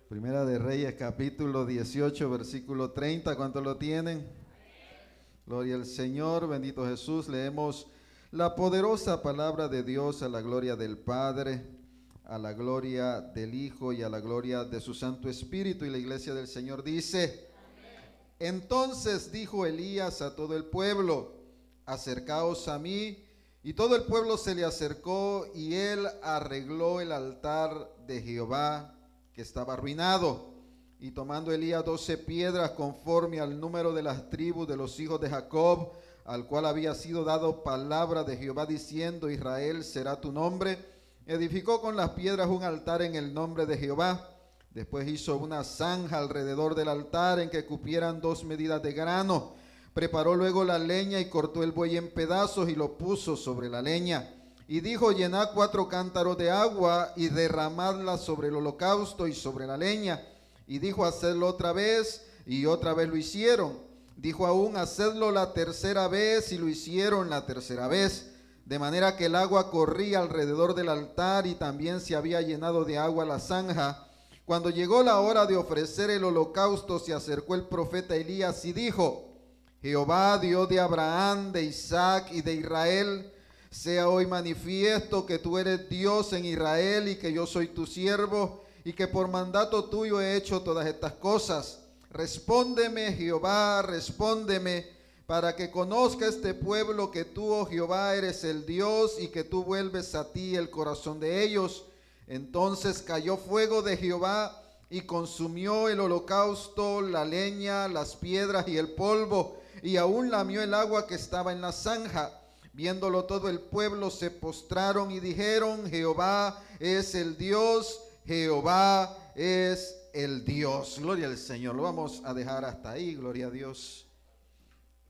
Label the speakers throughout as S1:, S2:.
S1: Primera de Reyes, capítulo 18, versículo 30. ¿Cuántos lo tienen? Gloria al Señor, bendito Jesús. Leemos la poderosa palabra de Dios a la gloria del Padre, a la gloria del Hijo y a la gloria de su Santo Espíritu. Y la iglesia del Señor dice: Entonces dijo Elías a todo el pueblo: acercaos a mí. Y todo el pueblo se le acercó, y él arregló el altar de Jehová que estaba arruinado. Y tomando Elías 12 piedras conforme al número de las tribus de los hijos de Jacob, al cual había sido dado palabra de Jehová diciendo: Israel será tu nombre, edificó con las piedras un altar en el nombre de Jehová. Después hizo una zanja alrededor del altar en que cupieran 2 medidas de grano. Preparó luego la leña y cortó el buey en pedazos y lo puso sobre la leña. Y dijo: llenad 4 cántaros de agua y derramadla sobre el holocausto y sobre la leña. Y dijo: hacedlo otra vez, y otra vez lo hicieron. Dijo aún: hacedlo la tercera vez, y lo hicieron la tercera vez. De manera que el agua corría alrededor del altar, y también se había llenado de agua la zanja. Cuando llegó la hora de ofrecer el holocausto, se acercó el profeta Elías y dijo: Jehová, Dios de Abraham, de Isaac y de Israel, sea hoy manifiesto que tú eres Dios en Israel y que yo soy tu siervo y que por mandato tuyo he hecho todas estas cosas. Respóndeme, Jehová, respóndeme, para que conozca este pueblo que tú, oh Jehová, eres el Dios y que tú vuelves a ti el corazón de ellos. Entonces cayó fuego de Jehová y consumió el holocausto, la leña, las piedras y el polvo, y aún lamió el agua que estaba en la zanja. Viéndolo todo el pueblo se postraron y dijeron: Jehová es el Dios, Jehová es el Dios. Gloria al Señor. Lo vamos a dejar hasta ahí. Gloria a Dios.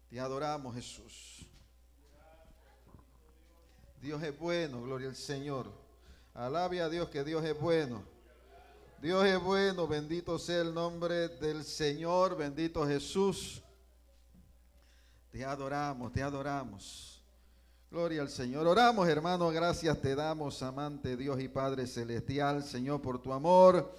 S1: Te adoramos, Jesús. Dios es bueno. Gloria al Señor. Alabe a Dios, que Dios es bueno. Dios es bueno, bendito sea el nombre del Señor, bendito Jesús. Te adoramos, te adoramos. Gloria al Señor. Oramos, hermano, gracias te damos, amante Dios y Padre celestial, Señor, por tu amor,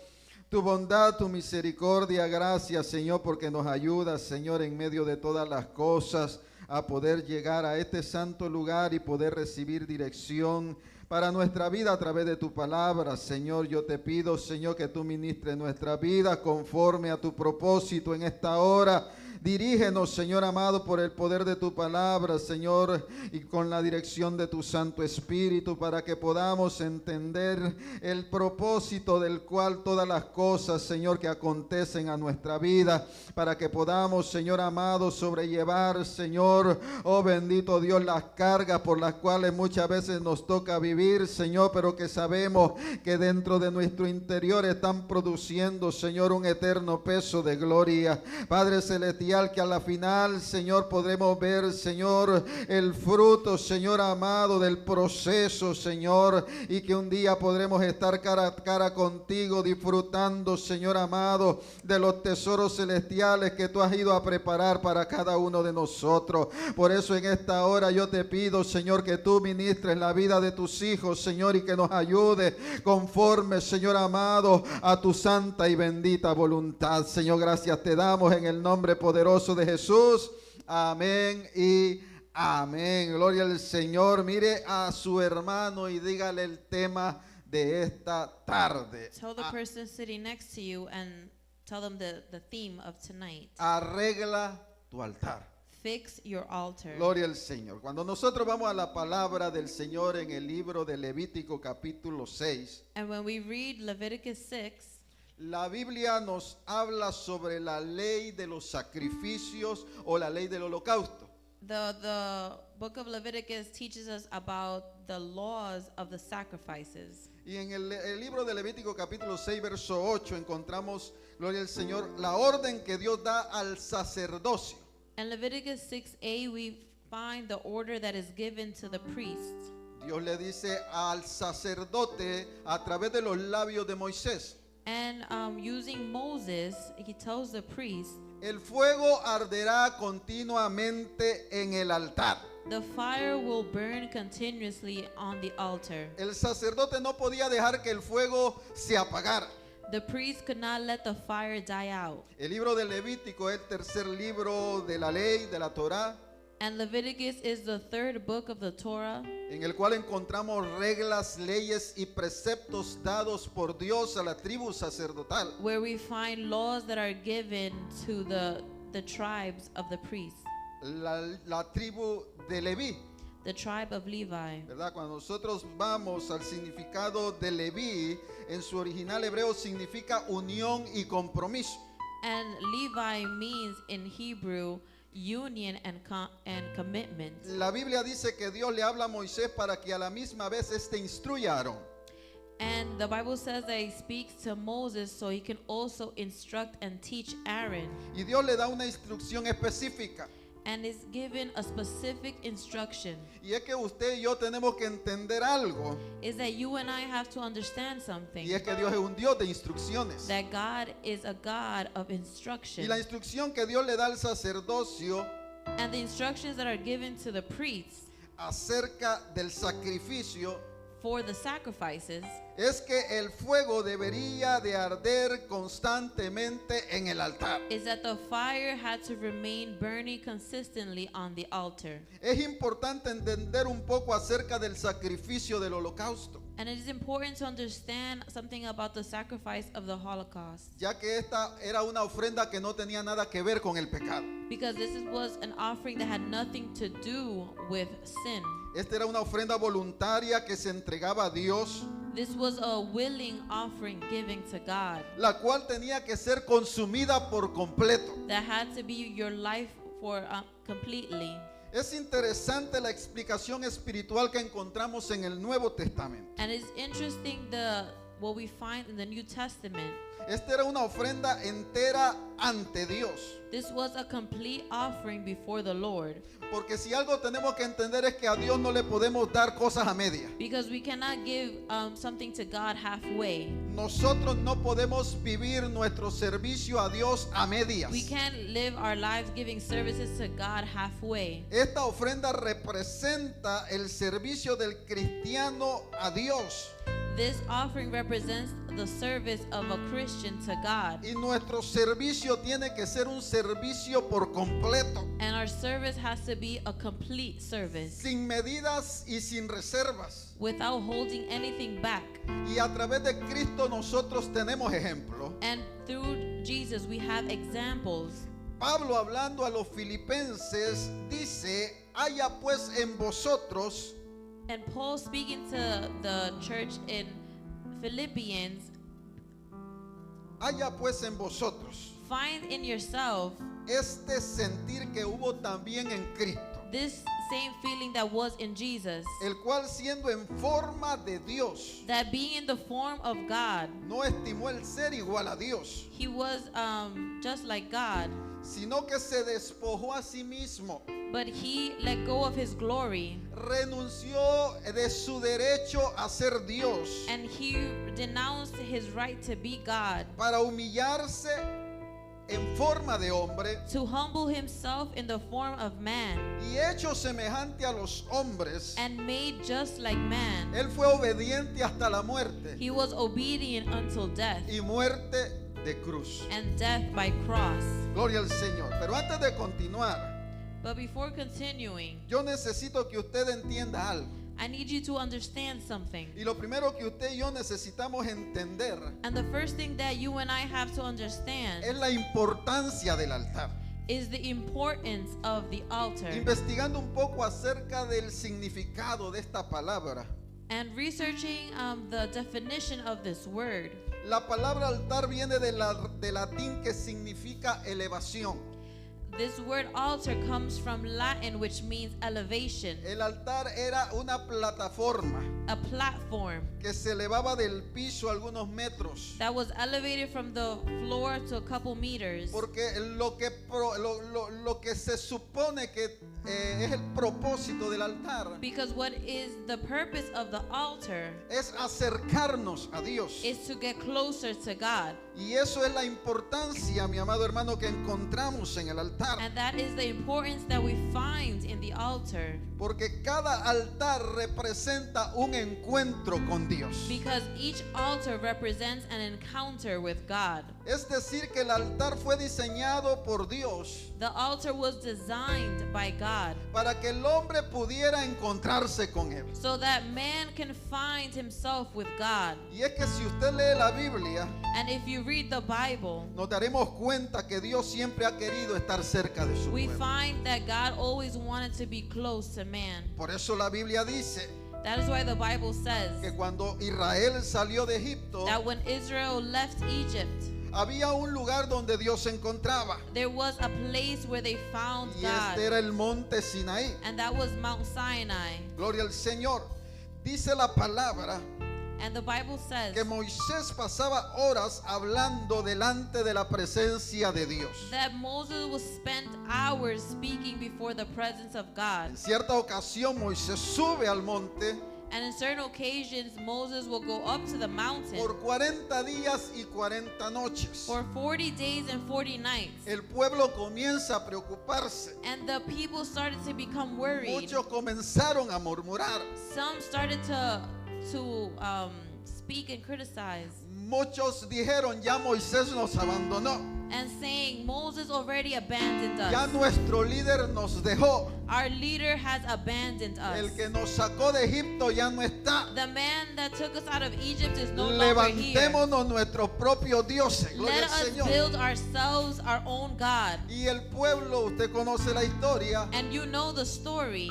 S1: tu bondad, tu misericordia. Gracias, Señor, porque nos ayudas, Señor, en medio de todas las cosas, a poder llegar a este santo lugar y poder recibir dirección para nuestra vida a través de tu palabra. Señor, yo te pido, Señor, que tú ministres nuestra vida conforme a tu propósito en esta hora. Dirígenos, Señor amado, por el poder de tu palabra, Señor, y con la dirección de tu Santo Espíritu, para que podamos entender el propósito del cual todas las cosas, Señor, que acontecen a nuestra vida, para que podamos, Señor amado, sobrellevar, Señor, oh bendito Dios, las cargas por las cuales muchas veces nos toca vivir, Señor, pero que sabemos que dentro de nuestro interior están produciendo, Señor, un eterno peso de gloria. Padre celestial, que a la final, Señor, podremos ver, Señor, el fruto, Señor amado, del proceso, Señor, y que un día podremos estar cara a cara contigo, disfrutando, Señor amado, de los tesoros celestiales que tú has ido a preparar para cada uno de nosotros. Por eso en esta hora yo te pido, Señor, que tú ministres la vida de tus hijos, Señor, y que nos ayude conforme, Señor amado, a tu santa y bendita voluntad. Señor, gracias te damos en el nombre poderoso de Jesús. Amén y amén. Gloria al Señor. Mire a su hermano y dígale el tema de esta tarde.
S2: Tell the person sitting next to you and tell them the theme of tonight.
S1: Arregla tu altar.
S2: Fix your altar.
S1: Gloria al Señor. Cuando nosotros vamos a la palabra del Señor en el libro de Levítico capítulo 6,
S2: And when we read Leviticus 6,
S1: la Biblia nos habla sobre la ley de los sacrificios o la ley del holocausto.
S2: the book of Leviticus teaches us about the laws of the sacrifices.
S1: Y en el libro de Levítico capítulo 6 verso 8 encontramos, gloria al Señor, la orden que Dios da al sacerdocio.
S2: In Leviticus 6a, we find the order that is given to the priest.
S1: Dios le dice al sacerdote a través de los labios de Moisés:
S2: And using Moses, he tells the priest,
S1: el fuego arderá continuamente en el altar.
S2: the fire will burn continuously on the altar.
S1: El sacerdote no podía dejar que el fuego se apagara.
S2: The priest could not let the fire die out.
S1: El libro de Levítico es el tercer libro de la ley, de la Torá,
S2: And Leviticus is the third book of the Torah,
S1: en el cual encontramos reglas, leyes y preceptos dados por Dios a la tribu sacerdotal.
S2: where we find laws that are given to the tribes of the priests,
S1: La tribu de Leví,
S2: the tribe of Levi.
S1: ¿verdad? Cuando nosotros vamos al significado de Leví, en su original hebreo significa unión y compromiso.
S2: And Levi means in Hebrew union and commitment.
S1: La Biblia dice que Dios le habla a Moisés para que a la misma vez instruya a Aarón.
S2: And the Bible says that he speaks to Moses so he can also instruct and teach Aaron,
S1: Y Dios le da una instrucción específica.
S2: and is given a specific instruction.
S1: Y es que usted y yo tenemos que entender algo.
S2: Is that you and I have to understand something,
S1: Y es que Dios es un Dios de instrucciones.
S2: that God is a God of
S1: Y
S2: instruction.
S1: la instrucción que Dios le da al sacerdocio
S2: And the instructions that are given to the priests
S1: acerca del sacrificio
S2: for the sacrifices
S1: es que el fuego debería de arder constantemente en el altar.
S2: is that the fire had to remain burning consistently on the altar.
S1: Es importante entender un poco acerca del sacrificio del holocausto,
S2: And it is important to understand something about the sacrifice of the Holocaust,
S1: ya que esta era una ofrenda que no tenía nada que ver con el pecado.
S2: because was an offering that had nothing to do with sin.
S1: Esta era una ofrenda voluntaria que se entregaba a Dios,
S2: This was a willing offering given to God
S1: la cual tenía que ser consumida por completo.
S2: that had to be your life for completely.
S1: Es interesante la explicación espiritual que encontramos en el Nuevo Testamento.
S2: And it's interesting what we find in the New Testament.
S1: Esta era una ofrenda entera ante Dios.
S2: This was a complete offering before the Lord,
S1: Porque si algo tenemos que entender es que a Dios no le podemos dar cosas a media.
S2: because we cannot give something to God halfway.
S1: Nosotros no podemos vivir nuestro servicio a Dios a medias.
S2: We can't live our lives giving services to God halfway.
S1: Esta ofrenda representa el servicio del cristiano a Dios.
S2: This offering represents the service of a Christian to God.
S1: Y nuestro servicio tiene que ser un servicio por completo,
S2: And our service has to be a complete service,
S1: sin medidas y sin reservas.
S2: without holding anything back.
S1: Y a través de Cristo nosotros tenemos ejemplo.
S2: And through Jesus we have examples.
S1: Pablo, hablando a los filipenses, dice: haya pues en vosotros
S2: And Paul, speaking to the church in Philippians,
S1: haya pues en vosotros
S2: find in yourself
S1: este sentir que hubo también en Cristo,
S2: this same feeling that was in Jesus,
S1: el cual siendo en forma de Dios,
S2: that being in the form of God,
S1: no estimó el ser igual a Dios,
S2: he was just like God,
S1: sino que se despojó a sí mismo,
S2: but he let go of his glory,
S1: renunció de su derecho a ser Dios,
S2: and he denounced his right to be God,
S1: para humillarse en forma de hombre,
S2: to humble himself in the form of man,
S1: y hecho semejante a los hombres,
S2: and made just like man.
S1: él fue obediente hasta la muerte,
S2: He was obedient until death,
S1: y muerte de cruz.
S2: and death by cross.
S1: Gloria al Señor. Pero antes de continuar,
S2: But before continuing,
S1: yo necesito que usted entienda algo.
S2: I need you to understand something.
S1: Y lo primero que usted y yo necesitamos entender
S2: And the first thing that you and I have to understand
S1: es la importancia del altar.
S2: is the importance of the altar.
S1: Investigando un poco acerca del significado de esta palabra,
S2: And researching the definition of this word,
S1: la palabra altar viene de latín que significa elevación.
S2: this word altar comes from Latin, which means elevation,
S1: El altar era una plataforma
S2: a platform
S1: que se elevaba del piso algunos metros.
S2: that was elevated from the floor to a couple meters.
S1: Porque lo que se supone que es el propósito del altar
S2: Because what is the purpose of the altar
S1: es acercarnos a Dios.
S2: is to get closer to God.
S1: Y eso es la importancia, mi amado hermano, que encontramos en el altar.
S2: And that is the importance that we find in the altar.
S1: Porque cada altar representa un encuentro con Dios.
S2: Because each altar represents an encounter with God.
S1: Es decir, que el altar fue diseñado por Dios
S2: The altar was designed by God
S1: para que el hombre pudiera encontrarse con Él.
S2: so that man can find himself with God.
S1: Y es que si usted lee la Biblia,
S2: And if you read the Bible,
S1: nos daremos cuenta que Dios siempre ha querido estar cerca de su
S2: we
S1: pueblo.
S2: find that God always wanted to be close to man.
S1: Por eso la Biblia dice
S2: That is why the Bible says
S1: que cuando Israel salió de Egipto,
S2: that when Israel left Egypt,
S1: había un lugar donde Dios se encontraba.
S2: there was a place where they found
S1: Y
S2: God,
S1: este era el monte Sinaí.
S2: and that was Mount Sinai.
S1: Gloria al Señor. Dice la palabra
S2: And the Bible says
S1: que Moisés pasaba horas hablando delante de la presencia de Dios.
S2: that Moses was spent hours speaking before the presence of God.
S1: En cierta ocasión Moisés sube al monte
S2: And in certain occasions, Moses will go up to the mountain
S1: por 40 días y 40 noches.
S2: for 40 days and 40 nights.
S1: El pueblo comienza a preocuparse.
S2: And the people started to become worried.
S1: Muchos comenzaron a murmurar.
S2: Some started to speak and criticize
S1: Muchos dijeron, ya Moisés nos abandonó.
S2: and saying, Moses already abandoned
S1: Ya
S2: us.
S1: nuestro líder nos dejó.
S2: Our leader has abandoned us.
S1: El que nos sacó de Egipto ya no está.
S2: The man that took us out of Egypt is no longer here.
S1: Levantémonos nuestros propios dioses. Gloria
S2: Let
S1: al
S2: us
S1: Señor.
S2: build ourselves our own God.
S1: Y el pueblo, usted conoce la historia,
S2: And you know the story.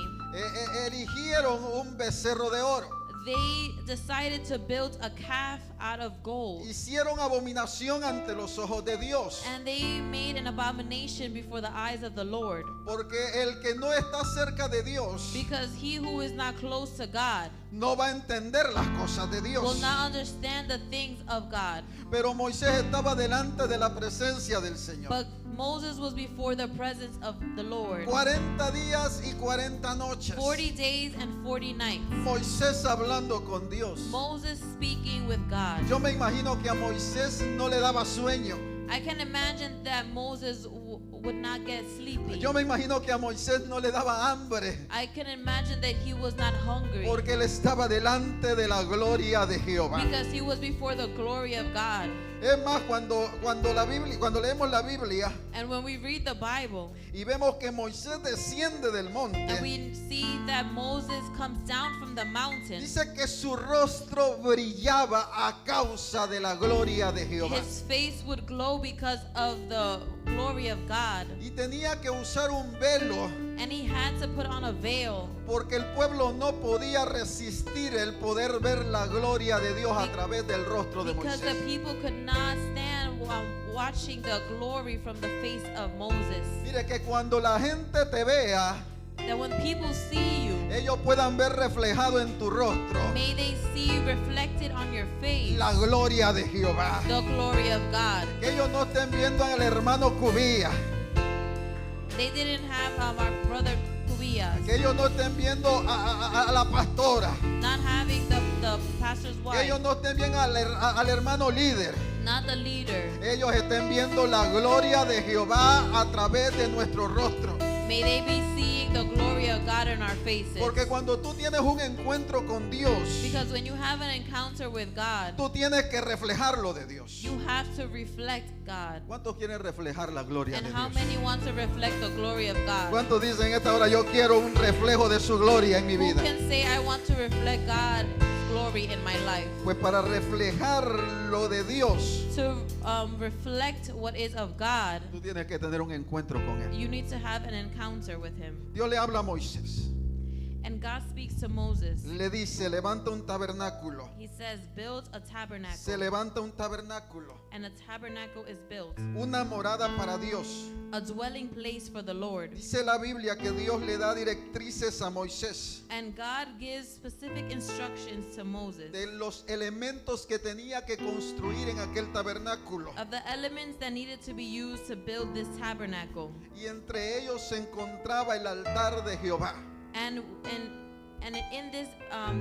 S1: erigieron un becerro de oro.
S2: They decided to build a calf out of gold.
S1: Hicieron abominación ante los ojos de Dios.
S2: And they made an abomination before the eyes of the Lord.
S1: Porque el que no está cerca de Dios
S2: Because he who is not close to God
S1: no va a entender las cosas de
S2: will
S1: Dios.
S2: not understand the things of God.
S1: Pero Moisés estaba delante de la presencia del Señor.
S2: But Moses was before the presence of the Lord.
S1: 40 días y 40 noches.
S2: 40 days and 40 nights.
S1: Moisés hablando con Dios.
S2: Moses speaking with God.
S1: Yo me imagino que a Moisés no le daba sueño.
S2: I can imagine that Moses would not get sleepy.
S1: Yo me imagino que a Moisés no le daba hambre.
S2: I can imagine that he was not hungry
S1: Porque él estaba delante de la gloria de Jehová.
S2: because he was before the glory of God.
S1: Es más, cuando leemos la Biblia
S2: And when we read the Bible
S1: y vemos que Moisés desciende del
S2: and
S1: monte,
S2: we see that Moses comes down from the mountain,
S1: dice que su rostro brillaba a causa de la gloria de Jehová.
S2: his face would glow because of the glory of God.
S1: Y tenía que usar un velo
S2: And he had to put on a veil
S1: porque el pueblo no podía resistir el poder ver la gloria de Dios a través del rostro de
S2: because the
S1: Moisés.
S2: people could not stand watching the glory from the face of Moses.
S1: Mire que cuando la gente te vea,
S2: That when people see you,
S1: ellos puedan ver reflejado en tu rostro
S2: may they see reflected on your face
S1: la gloria de Jehová.
S2: the glory of God.
S1: Que ellos no estén viendo al hermano Cubía.
S2: They didn't have our brother Tobias,
S1: Que ellos no estén viendo a la pastora.
S2: not having the pastor's
S1: Que
S2: wife,
S1: ellos no estén viendo al hermano líder.
S2: not the leader.
S1: Ellos estén viendo la gloria de Jehová a través de nuestro rostro.
S2: May they be seeing the glory of God in our faces.
S1: Porque cuando tú tienes un encuentro con Dios,
S2: Because when you have an encounter with God,
S1: tú tienes que reflejar lo de Dios.
S2: you have to reflect God.
S1: ¿Cuántos quieren reflejar la gloria
S2: And
S1: de
S2: how
S1: Dios?
S2: many want to reflect the glory of God?
S1: ¿Cuántos dicen en esta hora yo quiero un reflejo de su gloria en mi
S2: Who
S1: vida?
S2: can say I want to reflect God's glory in my life?
S1: Pues para reflejar lo de Dios,
S2: To reflect what is of God,
S1: tú tienes que tener un encuentro con Él.
S2: you need to have an encounter with Him.
S1: Dios le habla a Moisés.
S2: And God speaks to Moses.
S1: Le dice, levanta un tabernáculo.
S2: He says, build a
S1: Se
S2: tabernacle.
S1: levanta un tabernáculo.
S2: And a tabernacle is built,
S1: Una morada para Dios.
S2: a dwelling place for the Lord.
S1: Dice la Biblia que Dios le da directrices a Moisés
S2: And God gives specific instructions to Moses
S1: de los elementos que tenía que construir en aquel tabernáculo.
S2: of the elements that needed to be used to build this tabernacle.
S1: Y entre ellos se encontraba el altar de Jehová.
S2: And And in this,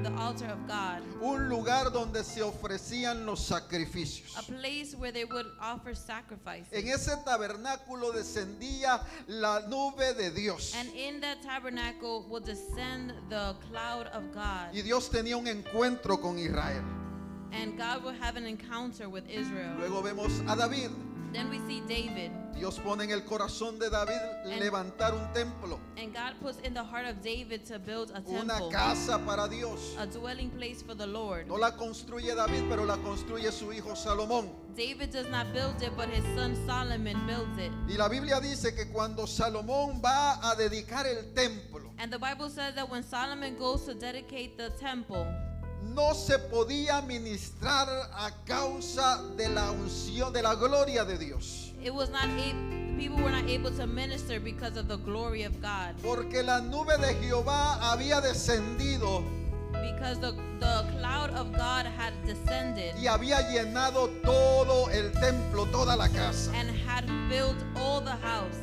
S2: the altar of God,
S1: un lugar donde se ofrecían los sacrificios.
S2: a place where they would offer sacrifices.
S1: En ese tabernáculo descendía la nube de Dios.
S2: And in that tabernacle will descend the cloud of God.
S1: Y Dios tenía un encuentro con Israel.
S2: And God will have an encounter with Israel.
S1: Luego vemos a David.
S2: Then we see David.
S1: Dios pone en el corazón de David levantar un templo,
S2: And God puts in the heart of David to build a
S1: una
S2: temple,
S1: casa para Dios.
S2: a dwelling place for the Lord.
S1: No la construye David, pero la construye su hijo Salomón.
S2: David does not build it, but his son Solomon builds it.
S1: Y la Biblia dice que cuando Salomón va a dedicar el templo,
S2: And the Bible says that when Solomon goes to dedicate the temple,
S1: no se podía ministrar a causa de la unción, de la gloria de Dios.
S2: it was not people were not able to minister because of the glory of God,
S1: Porque la nube de Jehová había descendido
S2: because the cloud of God had descended
S1: y había llenado todo el templo, toda la casa.
S2: and had filled all the house.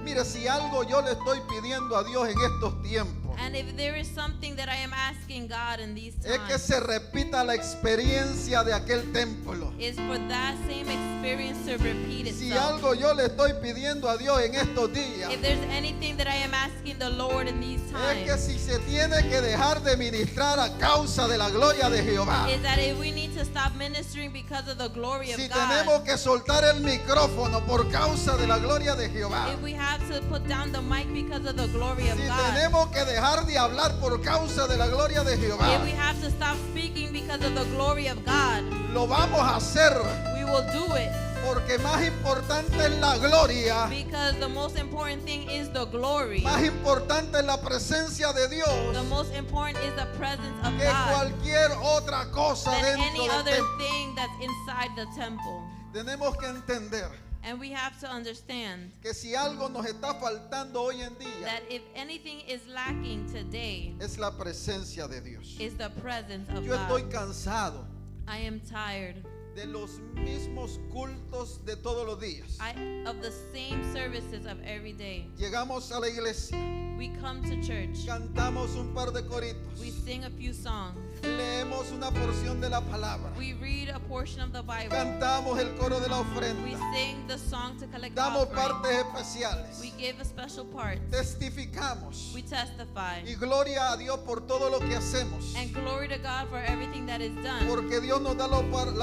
S1: Mire, si algo yo le estoy pidiendo a Dios en estos tiempos,
S2: And if there is something that I am asking God in these
S1: es que
S2: times,
S1: se repita la experiencia de aquel templo.
S2: is for that same experience to repeat
S1: Si
S2: itself.
S1: algo yo le estoy pidiendo a Dios en estos días,
S2: If there's anything that I am asking the Lord in these
S1: es que
S2: times,
S1: si se tiene que dejar de ministrar a causa de la gloria de Jehová,
S2: is that if we need to stop ministering because of the glory of
S1: si
S2: God,
S1: tenemos que soltar el micrófono por causa de la gloria de Jehová,
S2: if we have to put down the mic because of the glory of
S1: si
S2: God,
S1: tenemos que dejar de hablar por causa de la gloria de Jehová,
S2: if we have to stop speaking because of the glory of God,
S1: lo vamos a hacer,
S2: we will do it,
S1: porque más importante es la gloria,
S2: because the most important thing is the glory.
S1: más importante es la presencia de Dios
S2: The most important is the presence of
S1: que
S2: God
S1: cualquier otra cosa
S2: than
S1: dentro
S2: any
S1: del
S2: other
S1: templo.
S2: thing that's inside the temple.
S1: Tenemos que entender
S2: And we have to understand
S1: que si algo nos está faltando hoy en día,
S2: that if anything is lacking today,
S1: es la presencia de Dios.
S2: is the presence of
S1: Yo estoy
S2: God.
S1: cansado
S2: I am tired
S1: de los mismos cultos de todos los días.
S2: of the same services of every day.
S1: Llegamos a la iglesia,
S2: We come to church,
S1: cantamos un par de coritos,
S2: we sing a few songs,
S1: leemos una porción de la palabra,
S2: we read a portion of the Bible,
S1: cantamos el coro de la
S2: we
S1: ofrenda,
S2: sing the song to collect
S1: damos
S2: offering,
S1: partes especiales,
S2: we give a special part,
S1: testificamos
S2: we testify,
S1: y gloria a Dios por todo lo que hacemos,
S2: and glory to God for everything that is done,
S1: porque Dios nos da la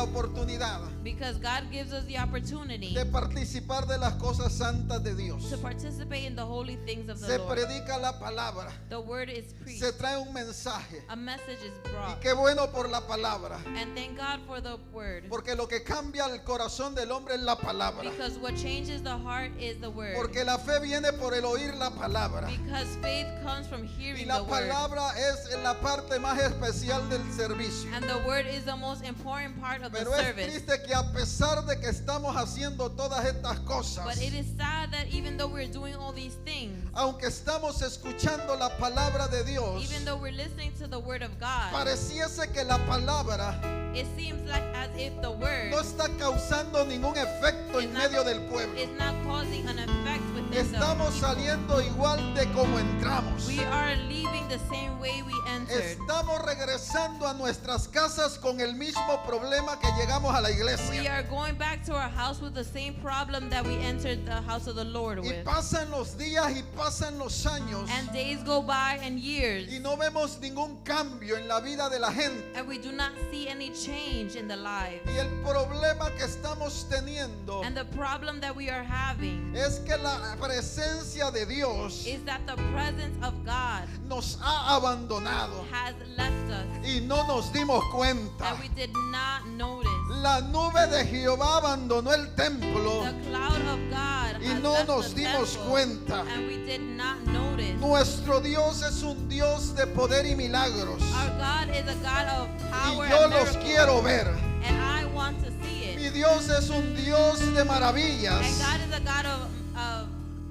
S1: oportunidad
S2: because God gives us the opportunity
S1: de participar de las cosas santas de Dios.
S2: to participate in the holy things of the
S1: Se
S2: Lord.
S1: predica la palabra,
S2: The word is preached,
S1: se trae un mensaje.
S2: a message is
S1: Y
S2: brought,
S1: qué bueno por la palabra,
S2: and thank God for the word,
S1: porque lo que cambia el corazón del hombre es la palabra.
S2: because what changes the heart is the word,
S1: Porque la fe viene por el oír la palabra.
S2: because faith comes from
S1: Y
S2: hearing
S1: la
S2: the word,
S1: palabra es la parte más especial del servicio.
S2: and the word is the most important part of the
S1: Pero es
S2: service.
S1: triste que a pesar de que estamos haciendo todas estas cosas,
S2: But it is sad that even though we're doing all these things,
S1: aunque estamos escuchando la palabra de Dios,
S2: even though we're listening to the word of God,
S1: pareciese que la palabra
S2: it seems like as if the word
S1: no está causando ningún efecto en
S2: It's not-
S1: medio del pueblo.
S2: is not causing an effect within
S1: Estamos
S2: the people.
S1: saliendo igual de como entramos.
S2: We are leaving the same way we entered.
S1: Estamos regresando a nuestras casas con el mismo problema que llegamos a la
S2: We
S1: iglesia.
S2: are going back to our house with the same problem that we entered the house of the Lord
S1: Y
S2: with.
S1: pasan los días y pasan los años
S2: And days go by and years,
S1: y no vemos ningún cambio en la vida de la gente.
S2: and we do not see any change in the lives.
S1: Y el problema que estamos teniendo
S2: And the problem that we are having
S1: es que la presencia de Dios
S2: is that the presence of God
S1: nos ha abandonado
S2: has left us,
S1: y no nos dimos cuenta.
S2: and we did not notice.
S1: La nube de Jehová abandonó el templo
S2: The cloud of God
S1: y
S2: has
S1: no
S2: left
S1: nos
S2: the
S1: dimos
S2: temple,
S1: cuenta.
S2: and we did not notice.
S1: Nuestro Dios es un Dios de poder y milagros.
S2: Our God is a God of power
S1: Y yo
S2: and
S1: los
S2: miracles,
S1: quiero ver.
S2: and I want to see
S1: Mi
S2: it.
S1: Dios es un Dios de
S2: And
S1: maravillas.
S2: God is a God of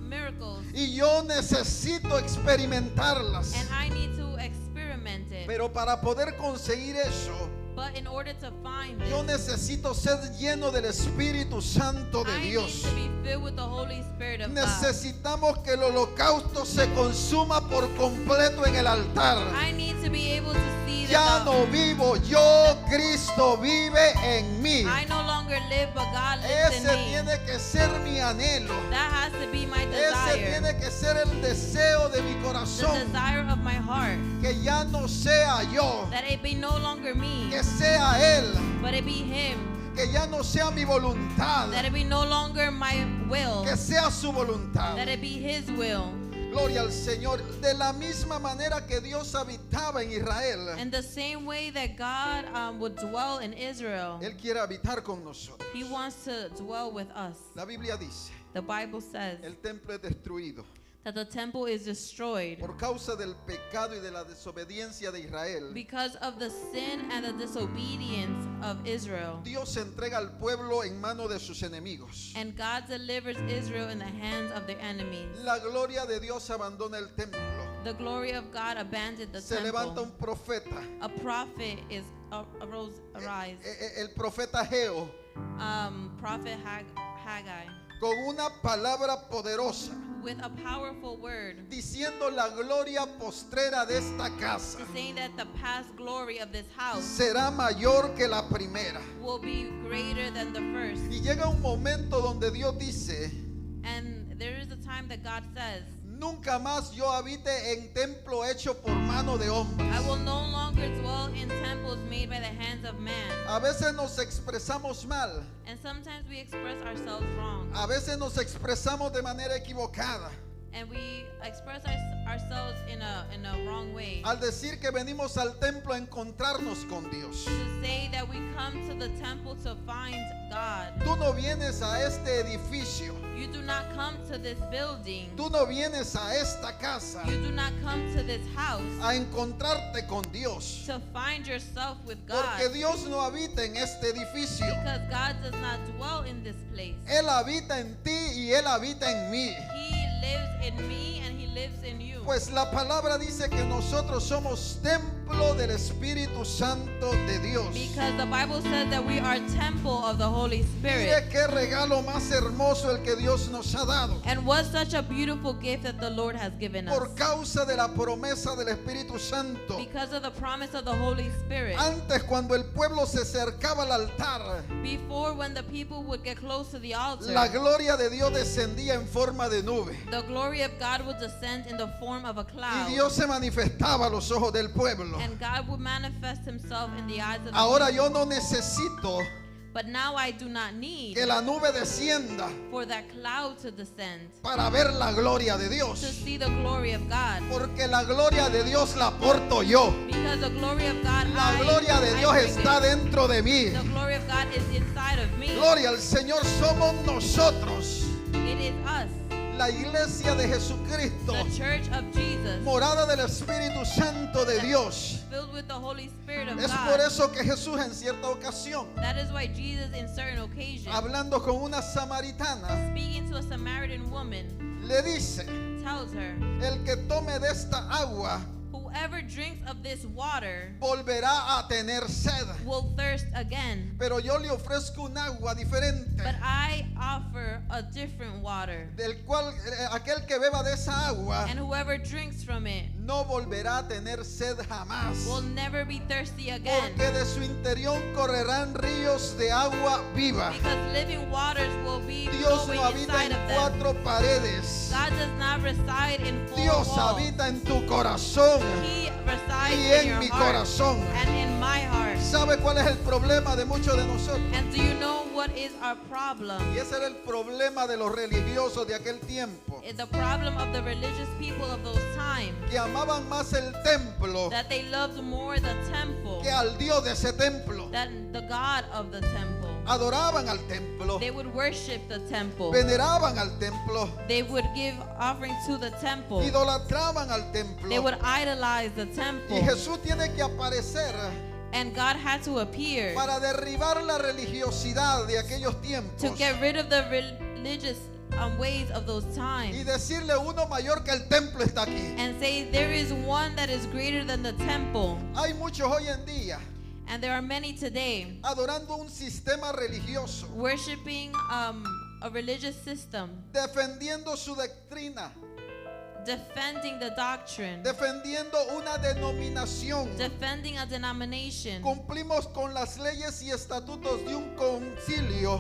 S2: miracles,
S1: Y yo necesito experimentarlas.
S2: and I need to experiment it.
S1: Pero para poder conseguir eso,
S2: But in order to find
S1: Yo
S2: this,
S1: necesito ser lleno del Espíritu Santo de
S2: I need
S1: Dios.
S2: to be filled with the Holy Spirit of God.
S1: Necesitamos que el holocausto se consuma por completo en el altar.
S2: I need to be able to see
S1: Ya
S2: that
S1: no vivo yo, Cristo vive en mí.
S2: I no longer live, but God lives
S1: Ese
S2: in me.
S1: tiene que ser mi anhelo.
S2: That has to be my
S1: Ese
S2: desire.
S1: tiene que ser el deseo de mi
S2: The
S1: corazón.
S2: desire of my heart.
S1: Que ya no sea yo,
S2: That it be no longer me,
S1: que sea Él.
S2: but it be Him.
S1: Que ya no sea mi voluntad,
S2: That it be no longer my will,
S1: que sea su voluntad.
S2: that it be His will.
S1: Gloria al Señor. De la misma manera que Dios habitaba en Israel,
S2: And the same way that God would dwell in Israel,
S1: Él quiere habitar con nosotros.
S2: He wants to dwell with us.
S1: La Biblia dice,
S2: The Bible says
S1: el templo es destruido
S2: that the temple is destroyed
S1: por causa del pecado y de la desobediencia de Israel.
S2: because of the sin and the disobedience of Israel.
S1: Dios entrega al pueblo en manos de sus enemigos.
S2: And God delivers Israel in the hands of their enemies.
S1: La gloria de Dios abandona el templo.
S2: The glory of God abandoned the
S1: Se levanta
S2: temple.
S1: un profeta,
S2: A prophet is arise.
S1: el profeta Geo,
S2: Prophet Haggai,
S1: con una palabra poderosa,
S2: with a powerful word,
S1: diciendo la gloria postrera de esta casa
S2: saying that the past glory of this house
S1: será mayor que la primera.
S2: will be greater than the first.
S1: Y llega un momento donde Dios dice,
S2: And there is a time that God says,
S1: nunca más yo habite en templo hecho por mano de hombres.
S2: I will no longer dwell in temples made by the hands of man.
S1: A veces nos expresamos mal,
S2: And sometimes we express ourselves wrong.
S1: a veces nos expresamos de manera equivocada.
S2: And we express ourselves in a wrong way.
S1: Al decir que venimos al templo a encontrarnos con Dios.
S2: To say that we come to the temple to find God.
S1: Tú no vienes a este edificio,
S2: You do not come to this building.
S1: tú no vienes a esta casa
S2: You do not come to this house
S1: a encontrarte con Dios.
S2: to find yourself with God.
S1: Porque Dios no habita en este edificio.
S2: Because God does not dwell in this place.
S1: Él habita en ti y Él habita en mí.
S2: He lives in me and He lives in you.
S1: Pues la palabra dice que nosotros somos templo del Espíritu Santo de Dios.
S2: Because the Bible says that we are temple of the Holy Spirit.
S1: Mire qué regalo más hermoso el que Dios nos ha dado.
S2: And what such a beautiful gift that the Lord has given us.
S1: Por causa de la promesa del Espíritu Santo.
S2: Because of the promise of the Holy Spirit.
S1: Antes, cuando el pueblo se acercaba al altar,
S2: Before, when the people would get close to the altar,
S1: la gloria de Dios descendía en forma de nube.
S2: the glory of God would descend in the form of a
S1: Y
S2: cloud.
S1: Dios se manifestaba a los ojos del pueblo.
S2: And God would manifest Himself in the eyes of the
S1: Ahora
S2: people.
S1: yo no necesito
S2: But now I do not need
S1: que la nube descienda
S2: for that cloud to descend
S1: para ver la gloria de
S2: to
S1: Dios.
S2: see the glory of God.
S1: Porque la gloria de Dios la porto yo.
S2: Because the glory of God,
S1: La gloria de Dios
S2: bring
S1: está
S2: it.
S1: dentro de mí.
S2: The glory of God is inside of me.
S1: Gloria al Señor, somos nosotros,
S2: It is us,
S1: la iglesia de Jesucristo,
S2: the church of Jesus,
S1: morada del Espíritu Santo de Dios.
S2: filled with the Holy Spirit of
S1: Es por
S2: God.
S1: eso que Jesús en cierta ocasión,
S2: That is why Jesus, in certain occasions,
S1: hablando con una samaritana,
S2: speaking to a Samaritan woman,
S1: le dice,
S2: tells her,
S1: el que tome de esta agua
S2: whoever drinks of this water
S1: volverá a tener sed.
S2: will thirst again.
S1: Pero yo le ofrezco un agua diferente,
S2: But I offer a different water.
S1: del cual aquel que beba de esa agua
S2: And whoever drinks from it
S1: no volverá a tener sed jamás.
S2: will never be thirsty again.
S1: Porque de su interior correrán ríos de agua viva.
S2: Because living waters will be
S1: Dios
S2: flowing
S1: no habita
S2: inside
S1: en
S2: of them.
S1: cuatro paredes.
S2: God does not reside in four
S1: Dios
S2: walls.
S1: habita en tu corazón
S2: He resides
S1: y
S2: in
S1: en
S2: your
S1: mi
S2: heart
S1: corazón.
S2: and in my heart.
S1: ¿Sabe cuál es el problema de muchos de nosotros?
S2: And do you know what is our problem?
S1: Y ese era el problema de los religiosos de aquel tiempo,
S2: The problem of the religious people of those times,
S1: que amaban más el templo
S2: that they loved more the temple
S1: que al Dios de ese templo.
S2: than the God of the temple.
S1: Adoraban al templo,
S2: They would worship the temple.
S1: veneraban al templo,
S2: They would give offering to the temple.
S1: idolatraban al
S2: They
S1: templo.
S2: would idolize the
S1: Y
S2: temple.
S1: Jesús tiene que aparecer
S2: And God had to appear
S1: para derribar la religiosidad de aquellos
S2: to
S1: tiempos
S2: get rid of the religious ways of those
S1: y
S2: times
S1: decirle, uno mayor que el templo está aquí.
S2: and say there is one that is greater than the temple.
S1: Hay muchos hoy en día
S2: And there are many today
S1: adorando un sistema religioso,
S2: worshiping a religious system,
S1: defendiendo su doctrina,
S2: defending the doctrine,
S1: defendiendo una denominación.
S2: defending a denomination,
S1: Cumplimos con las leyes y estatutos de un concilio,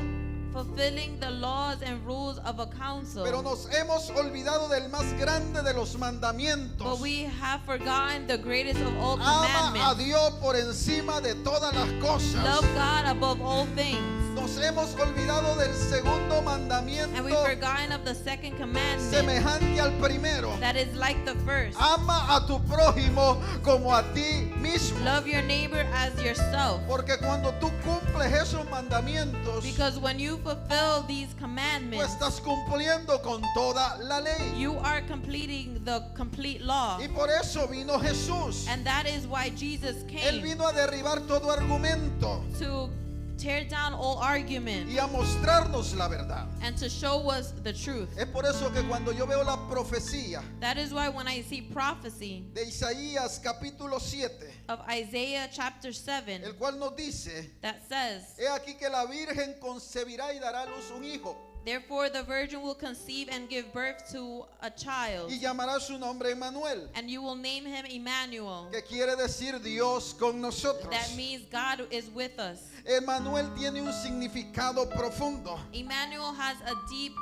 S2: fulfilling the laws and rules of a council.
S1: pero nos hemos olvidado del más grande de los
S2: But
S1: mandamientos.
S2: we have forgotten the greatest of all
S1: Ama a
S2: commandments.
S1: Dios por encima de todas las cosas.
S2: Love God above all things.
S1: Nos hemos olvidado del segundo
S2: And
S1: mandamiento,
S2: we've forgotten of the second commandment
S1: semejante al primero.
S2: that is like the first.
S1: Ama a tu prójimo como a ti mismo.
S2: Love your neighbor as yourself.
S1: Porque cuando tú cumples esos mandamientos,
S2: Because when you fulfill these
S1: tú
S2: commandments,
S1: estás cumpliendo con toda la ley.
S2: you are completing the complete law.
S1: Y por eso vino Jesús.
S2: And that is why Jesus
S1: Él
S2: came
S1: vino a derribar todo argumento
S2: to tear down all argument
S1: y a mostrarnos la verdad.
S2: and to show us the truth.
S1: Es por eso que cuando yo veo la profecía
S2: That is why when I see prophecy
S1: de Isaías capítulo 7,
S2: of Isaiah chapter 7
S1: el cual nos dice,
S2: that says,
S1: he aquí que la virgen concebirá y dará a luz un hijo,
S2: therefore the virgin will conceive and give birth to a child,
S1: y llamará su nombre Emmanuel,
S2: and you will name him Emmanuel.
S1: que quiere decir Dios con nosotros.
S2: That means God is with us.
S1: Emmanuel tiene un significado profundo.
S2: Emmanuel has a deep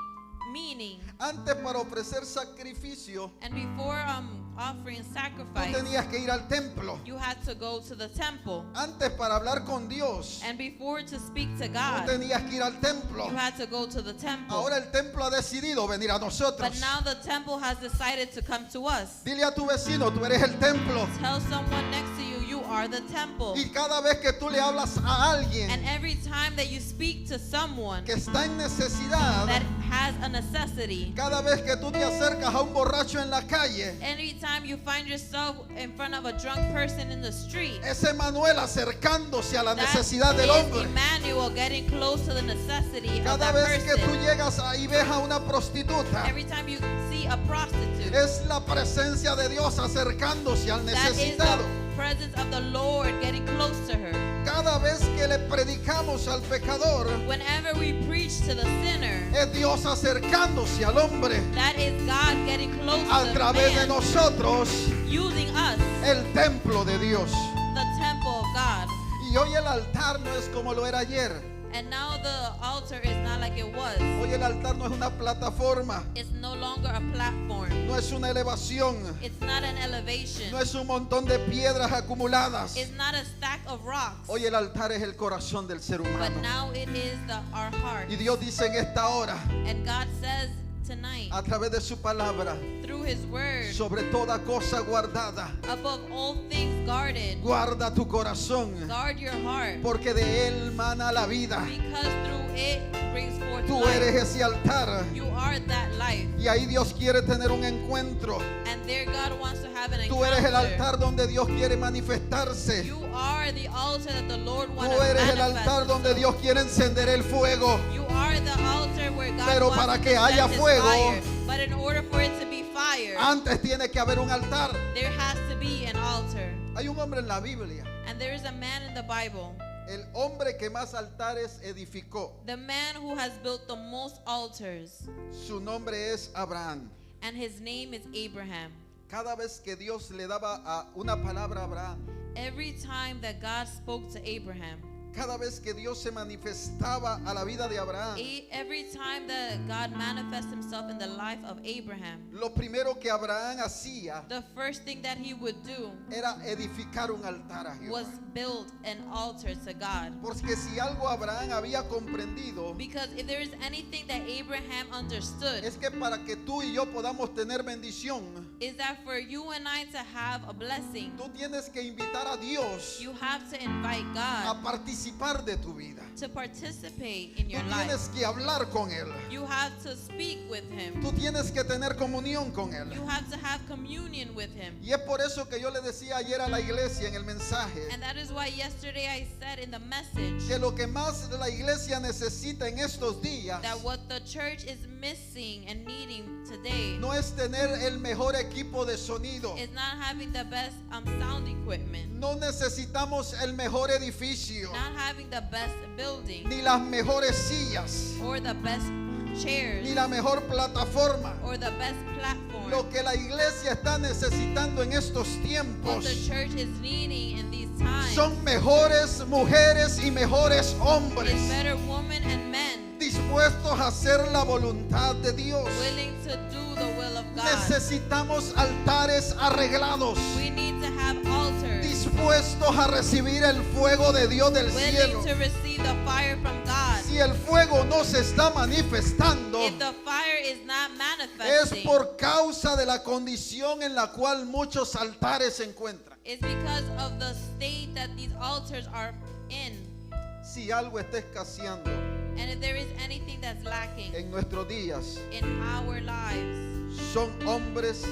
S2: meaning.
S1: Antes, para ofrecer sacrificio,
S2: And before offering
S1: tú
S2: sacrifice,
S1: tenías que ir al templo.
S2: you had to go to the temple.
S1: Antes, para hablar con Dios,
S2: And before to speak to
S1: tú
S2: God,
S1: tenías que ir al templo.
S2: you had to go to the temple.
S1: Ahora el templo ha decidido venir a nosotros.
S2: But now the temple has decided to come to us.
S1: Dile a tu vecino, tú eres el templo.
S2: Tell someone next to you, you are the temple.
S1: Y cada vez que tú le hablas a alguien
S2: And every time that you speak to someone
S1: que está en necesidad,
S2: that has a necessity,
S1: cada vez que tú te acercas a un borracho en la calle,
S2: anytime you find yourself in front of a drunk person in the street,
S1: es Emmanuel acercándose a la
S2: that
S1: necesidad del
S2: is
S1: hombre.
S2: Emmanuel getting close to the necessity of
S1: Cada
S2: that
S1: vez que tú
S2: person.
S1: llegas ahí ves a una prostituta,
S2: Every time you see a prostitute,
S1: es la presencia de Dios acercándose al
S2: that is
S1: necesitado.
S2: the presence of the Lord getting close to her.
S1: Cada vez que le predicamos al pecador,
S2: Whenever we preach to the sinner,
S1: es Dios acercándose al hombre
S2: that is God getting close
S1: a
S2: to the
S1: través de
S2: man,
S1: nosotros,
S2: using us,
S1: el templo de Dios.
S2: the temple of God.
S1: Y hoy el altar no es como lo era ayer.
S2: And now the altar is not like it was.
S1: Hoy el altar no es una plataforma,
S2: It's no longer a platform.
S1: no es una elevación,
S2: It's not an elevation.
S1: no es un montón de piedras acumuladas.
S2: It's not a stack of rocks.
S1: Hoy el altar es el corazón del ser
S2: But
S1: humano.
S2: now it is our heart.
S1: Y Dios dice en esta hora,
S2: And God says tonight,
S1: a través de su palabra,
S2: through His word,
S1: sobre toda cosa guardada,
S2: above all things guarded,
S1: guarda tu corazón,
S2: guard your heart.
S1: porque de él mana la vida.
S2: Because through it brings forth
S1: Tú
S2: life.
S1: eres ese altar.
S2: You are that life.
S1: Y ahí Dios quiere tener un encuentro.
S2: And there God wants to have an
S1: Tú eres el
S2: encounter.
S1: altar donde Dios quiere manifestarse.
S2: You are the altar that the Lord wants
S1: Tú
S2: to
S1: eres el
S2: manifest
S1: altar donde
S2: himself.
S1: Dios quiere encender el fuego.
S2: You are the altar where God
S1: Pero
S2: wants
S1: para
S2: to
S1: que haya
S2: send his
S1: fuego,
S2: fire. But in order for it to be fire,
S1: Antes tiene que haber un altar.
S2: there has to be an altar.
S1: Hay un hombre en la Biblia,
S2: And there is a man in the Bible,
S1: el hombre que más altares edificó.
S2: the man who has built the most altars,
S1: Su nombre es Abraham.
S2: and his name is Abraham.
S1: Cada vez que Dios le daba una palabra a Abraham,
S2: Every time that God spoke to Abraham,
S1: cada vez que Dios se manifestaba a la vida de Abraham,
S2: every time that God manifests himself in the life of Abraham,
S1: lo primero que Abraham hacía
S2: the first thing that he would do
S1: era edificar un altar a Jehová.
S2: was build an altar to God.
S1: Porque si algo Abraham había comprendido,
S2: Because if there is anything that Abraham understood,
S1: es que para que tú y yo podamos tener bendición,
S2: is that for you and I to have a blessing,
S1: tú tienes que invitar a Dios
S2: you have to invite
S1: a
S2: God
S1: participar de tu vida.
S2: to participate in
S1: Tú
S2: your life.
S1: tienes que hablar con Él.
S2: You have to speak with him.
S1: Tú tienes que tener comunión con Él.
S2: You have to have communion with him.
S1: Y es por eso que yo le decía ayer a la iglesia en el mensaje
S2: And that is why yesterday I said in the message
S1: que lo que más la iglesia necesita en estos días
S2: that what the church is missing and needing today
S1: no es tener el mejor equipo de sonido.
S2: is not having the best sound equipment,
S1: No necesitamos el mejor edificio,
S2: not having the best building
S1: ni las mejores sillas,
S2: or the best chairs
S1: ni la mejor plataforma.
S2: or the best platform.
S1: Lo que la iglesia está necesitando en estos
S2: What
S1: tiempos
S2: the church is needing in these times
S1: son mejores mujeres y mejores
S2: is
S1: hombres
S2: better women and men
S1: dispuestos a hacer la voluntad de Dios.
S2: willing to do the will of God.
S1: Necesitamos altares arreglados,
S2: We need to have altars
S1: dispuestos a recibir el fuego de Dios del cielo.
S2: willing to receive the fire from God.
S1: Si el fuego no se está manifestando,
S2: If the fire is not
S1: es
S2: manifesting,
S1: por causa de la condición en la cual muchos altares se encuentran.
S2: it's because of the state that these altars are in.
S1: Si algo está escaseando
S2: And if there is anything that's lacking
S1: en nuestros días,
S2: in our lives,
S1: son hombres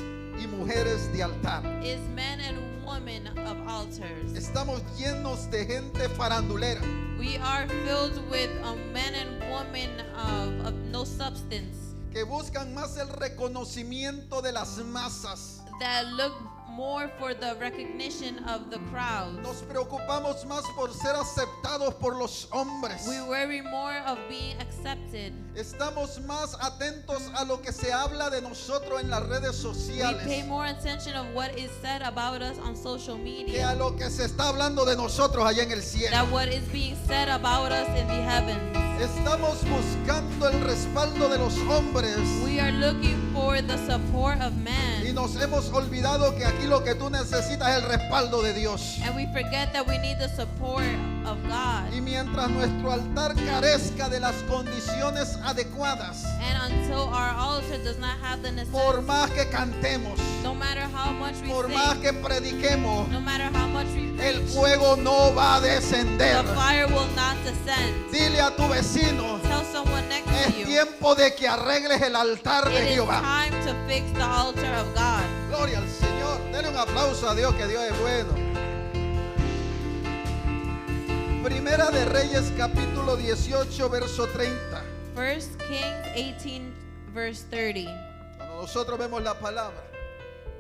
S1: y mujeres de altar.
S2: is men and women of altars.
S1: Estamos llenos de gente farandulera
S2: We are filled with men and women of no substance
S1: que buscan más el reconocimiento de las masas.
S2: that look more for the recognition of the crowd.
S1: Nos preocupamos más por ser aceptados por los hombres.
S2: We worry more of being accepted.
S1: Estamos más atentos a lo que se habla de nosotros en las redes
S2: We
S1: sociales
S2: pay more attention of what is said about us on social
S1: que a
S2: media
S1: lo que se está hablando de nosotros allá en el cielo.
S2: than what is being said about us in the heavens.
S1: Estamos buscando el respaldo de los hombres
S2: We are looking for the support of
S1: y
S2: man,
S1: nos hemos olvidado que aquí lo que tú necesitas es el respaldo de Dios.
S2: and we forget that we need the support of God.
S1: Y mientras nuestro altar carezca de las condiciones adecuadas,
S2: And until our altar does not have the
S1: por
S2: necessity,
S1: más que cantemos,
S2: no matter how much we
S1: por más
S2: sing,
S1: que prediquemos,
S2: no matter how much we
S1: el
S2: preach,
S1: fuego no va a descender.
S2: the fire will not descend.
S1: Dile a tu vecino,
S2: Tell someone next
S1: es
S2: to you,
S1: tiempo de que arregles el altar de
S2: it is
S1: Jehová.
S2: time to fix the altar of God.
S1: Gloria al Señor. Dele un aplauso a Dios, que Dios es bueno. Primera de Reyes, capítulo 18, verso 30.
S2: 1 Kings 18 verse 30.
S1: Cuando nosotros vemos la palabra,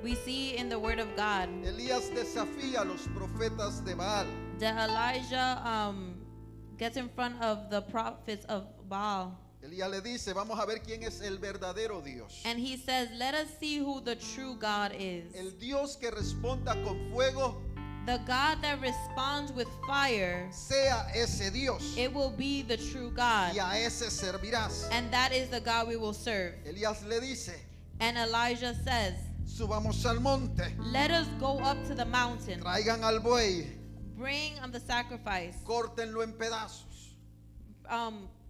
S2: We see in the word of God
S1: Elías desafía a los profetas de Baal.
S2: that Elijah gets in front of the prophets of Baal.
S1: Elías le dice, vamos a ver quién es el verdadero Dios.
S2: And he says, let us see who the true God is.
S1: El Dios que responda con fuego,
S2: The God that responds with fire,
S1: sea ese Dios.
S2: it will be the true God.
S1: Y a ese servirás.
S2: And that is the God we will serve.
S1: Elías le dice,
S2: And Elijah says,
S1: subamos al monte,
S2: let us go up to the mountain.
S1: traigan al buey,
S2: Bring the sacrifice.
S1: córtenlo en pedazos.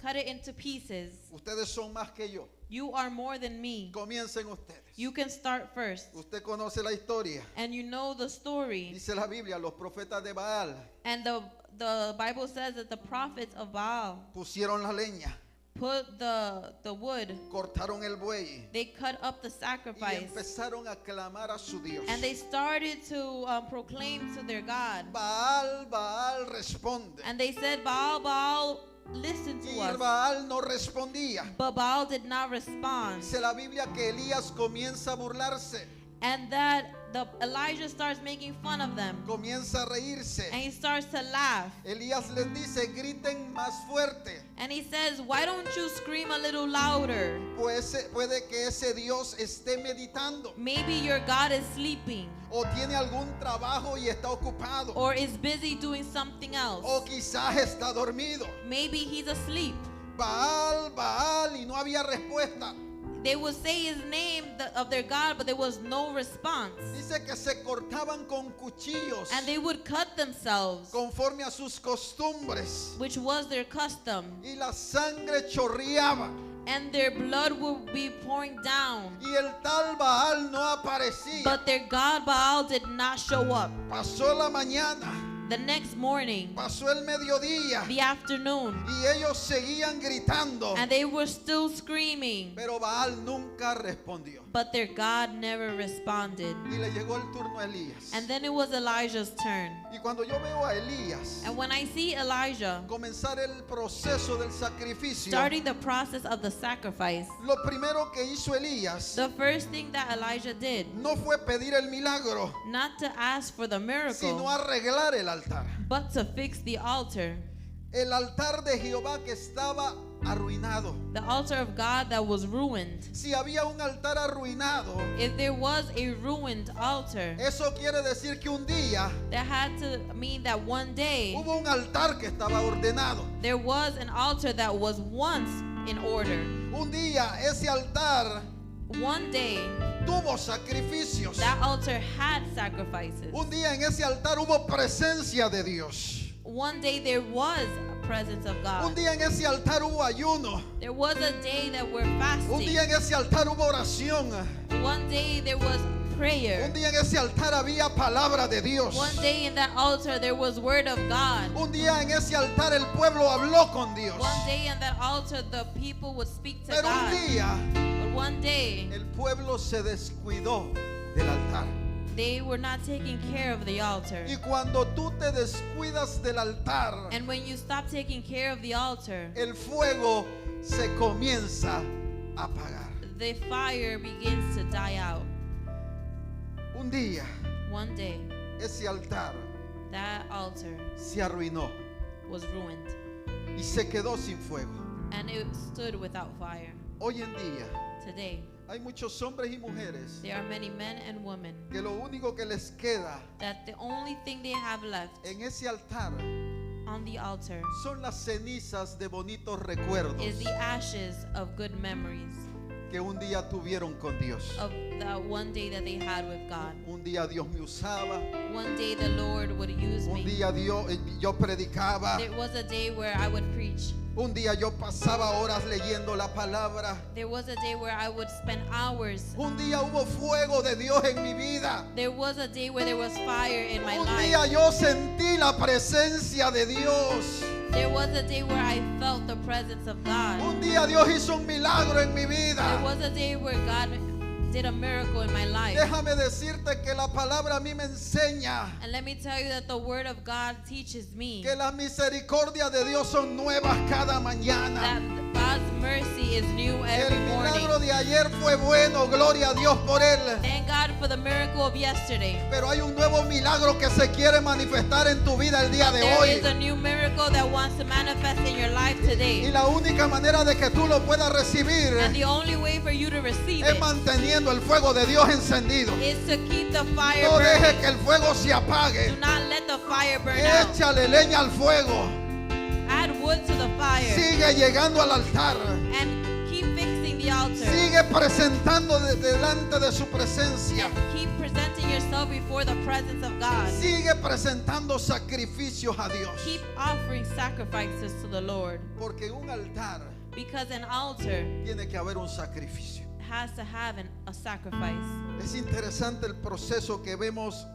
S2: Cut it into pieces.
S1: Ustedes son más que yo.
S2: You are more than me.
S1: Comiencen ustedes.
S2: You can start first.
S1: Usted conoce la historia.
S2: And you know the story.
S1: Dice la Biblia, los profetas de Baal
S2: And the Bible says that the prophets of Baal
S1: pusieron la leña,
S2: put the wood,
S1: cortaron el buey
S2: they cut up the
S1: y
S2: sacrifice.
S1: empezaron a clamar a su Dios.
S2: And they started to proclaim to their God.
S1: Baal, Baal responde.
S2: And they said, Baal, Baal, listen to
S1: Y
S2: us.
S1: Baal no respondía.
S2: But Baal did not respond.
S1: Dice la Biblia que Elías comienza a burlarse,
S2: And that Elijah starts making fun of them.
S1: comienza a reírse.
S2: And he starts to laugh.
S1: Elías les dice, griten más fuerte,
S2: And he says, why don't you scream a little louder?
S1: pues puede que ese Dios esté meditando
S2: Maybe your God is sleeping
S1: o tiene algún trabajo y está ocupado
S2: or is busy doing something else.
S1: o quizás está dormido.
S2: Maybe he's asleep.
S1: Baal, Baal, y no había respuesta.
S2: They would say his name of their God, but there was no response.
S1: Dice que se cortaban con cuchillos
S2: And they would cut themselves,
S1: conforme a sus costumbres
S2: which was their custom.
S1: y la sangre chorreaba
S2: And their blood would be pouring down.
S1: y el tal Baal no aparecía.
S2: But their God Baal did not show up.
S1: Pasó la mañana
S2: The next morning,
S1: pasó el mediodía
S2: the afternoon,
S1: y ellos seguían gritando,
S2: and they were still screaming,
S1: pero Baal nunca respondió.
S2: but their God never responded.
S1: Y le llegó el turno a Elías.
S2: And then it was Elijah's turn.
S1: Y cuando yo veo a Elías
S2: And when I see Elijah
S1: comenzar el proceso del sacrificio,
S2: starting the process of the sacrifice,
S1: lo primero que hizo Elías
S2: the first thing that Elijah did,
S1: no fue pedir el milagro,
S2: not to ask for the
S1: sino
S2: miracle,
S1: arreglar el altar.
S2: but to fix the altar.
S1: El altar de Jehová que estaba arruinado.
S2: The altar of God that was ruined.
S1: Si había un altar arruinado,
S2: If there was a ruined altar,
S1: eso quiere decir que un día
S2: that had to mean that one day
S1: hubo un altar que estaba ordenado.
S2: there was an altar that was once in order.
S1: Un día ese altar
S2: One day
S1: tuvo sacrificios.
S2: that altar had sacrifices.
S1: Un día en ese altar hubo presencia de Dios.
S2: One day there was a presence of
S1: Un
S2: God.
S1: día en ese altar hubo ayuno.
S2: There was a day that we're
S1: Un
S2: fasting.
S1: día en ese altar hubo oración.
S2: One day there was prayer.
S1: Un día en ese altar había palabra de Dios.
S2: One day in that altar there was word of God.
S1: Un día en ese altar el pueblo habló con Dios.
S2: One day in that altar the people would speak to
S1: Pero un
S2: God.
S1: día
S2: But one day
S1: el pueblo se descuidó del altar.
S2: they were not taking care of the altar.
S1: Y cuando tú te descuidas del altar,
S2: And when you stop taking care of the altar,
S1: el fuego se comienza a apagar.
S2: the fire begins to die out.
S1: Un día
S2: One day
S1: ese altar
S2: that altar
S1: se arruinó
S2: was ruined
S1: y se quedó sin fuego.
S2: and it stood without fire.
S1: Hoy en día
S2: Today
S1: hay muchos hombres y mujeres
S2: there are many men and women
S1: que lo único que les queda
S2: that the only thing they have left
S1: en ese altar
S2: on the altar
S1: son las cenizas de bonitos recuerdos
S2: is the ashes of good memories
S1: que un día tuvieron con Dios.
S2: of that one day that they had with God.
S1: Un día Dios me usaba,
S2: One day the Lord would use
S1: un
S2: me.
S1: día yo predicaba,
S2: There was a day where I would preach.
S1: un día yo pasaba horas leyendo la palabra.
S2: There was a day where I would spend hours.
S1: Un día hubo fuego de Dios en mi vida.
S2: There was a day where there was fire in my
S1: Un día
S2: life.
S1: yo sentí la presencia de Dios.
S2: There was a day where I felt the presence of God.
S1: Un día Dios hizo un milagro en mi
S2: There
S1: vida.
S2: was a day where God did a miracle in my life.
S1: Déjame decirte que la palabra a mí me enseña
S2: And let me tell you that the word of God teaches me
S1: que las misericordias de Dios son nuevas cada mañana.
S2: that God's mercy is new
S1: El
S2: every
S1: milagro
S2: morning.
S1: de ayer fue bueno, gloria a Dios por él.
S2: Thank God for the miracle of yesterday.
S1: Pero hay un nuevo milagro que se quiere manifestar en tu vida el día de
S2: There
S1: hoy.
S2: is a new miracle that wants to manifest in your life
S1: Y
S2: today.
S1: la única manera de que tú lo puedas recibir
S2: And the only way for you to receive
S1: es
S2: it
S1: manteniendo el fuego de Dios encendido.
S2: is to keep the fire
S1: No deje
S2: burning.
S1: que el fuego se apague.
S2: Do not let the fire burn out.
S1: Échale leña al fuego.
S2: Add wood to the fire
S1: Sigue llegando al altar.
S2: and keep fixing the altar.
S1: Sigue presentando delante de su presencia.
S2: Keep presenting yourself before the presence of God.
S1: Sigue presentando sacrificios a Dios.
S2: Keep offering sacrifices to the Lord,
S1: Porque en un altar
S2: because an altar
S1: tiene que haber un sacrificio.
S2: has to have a sacrifice.
S1: Es interesante el proceso que vemos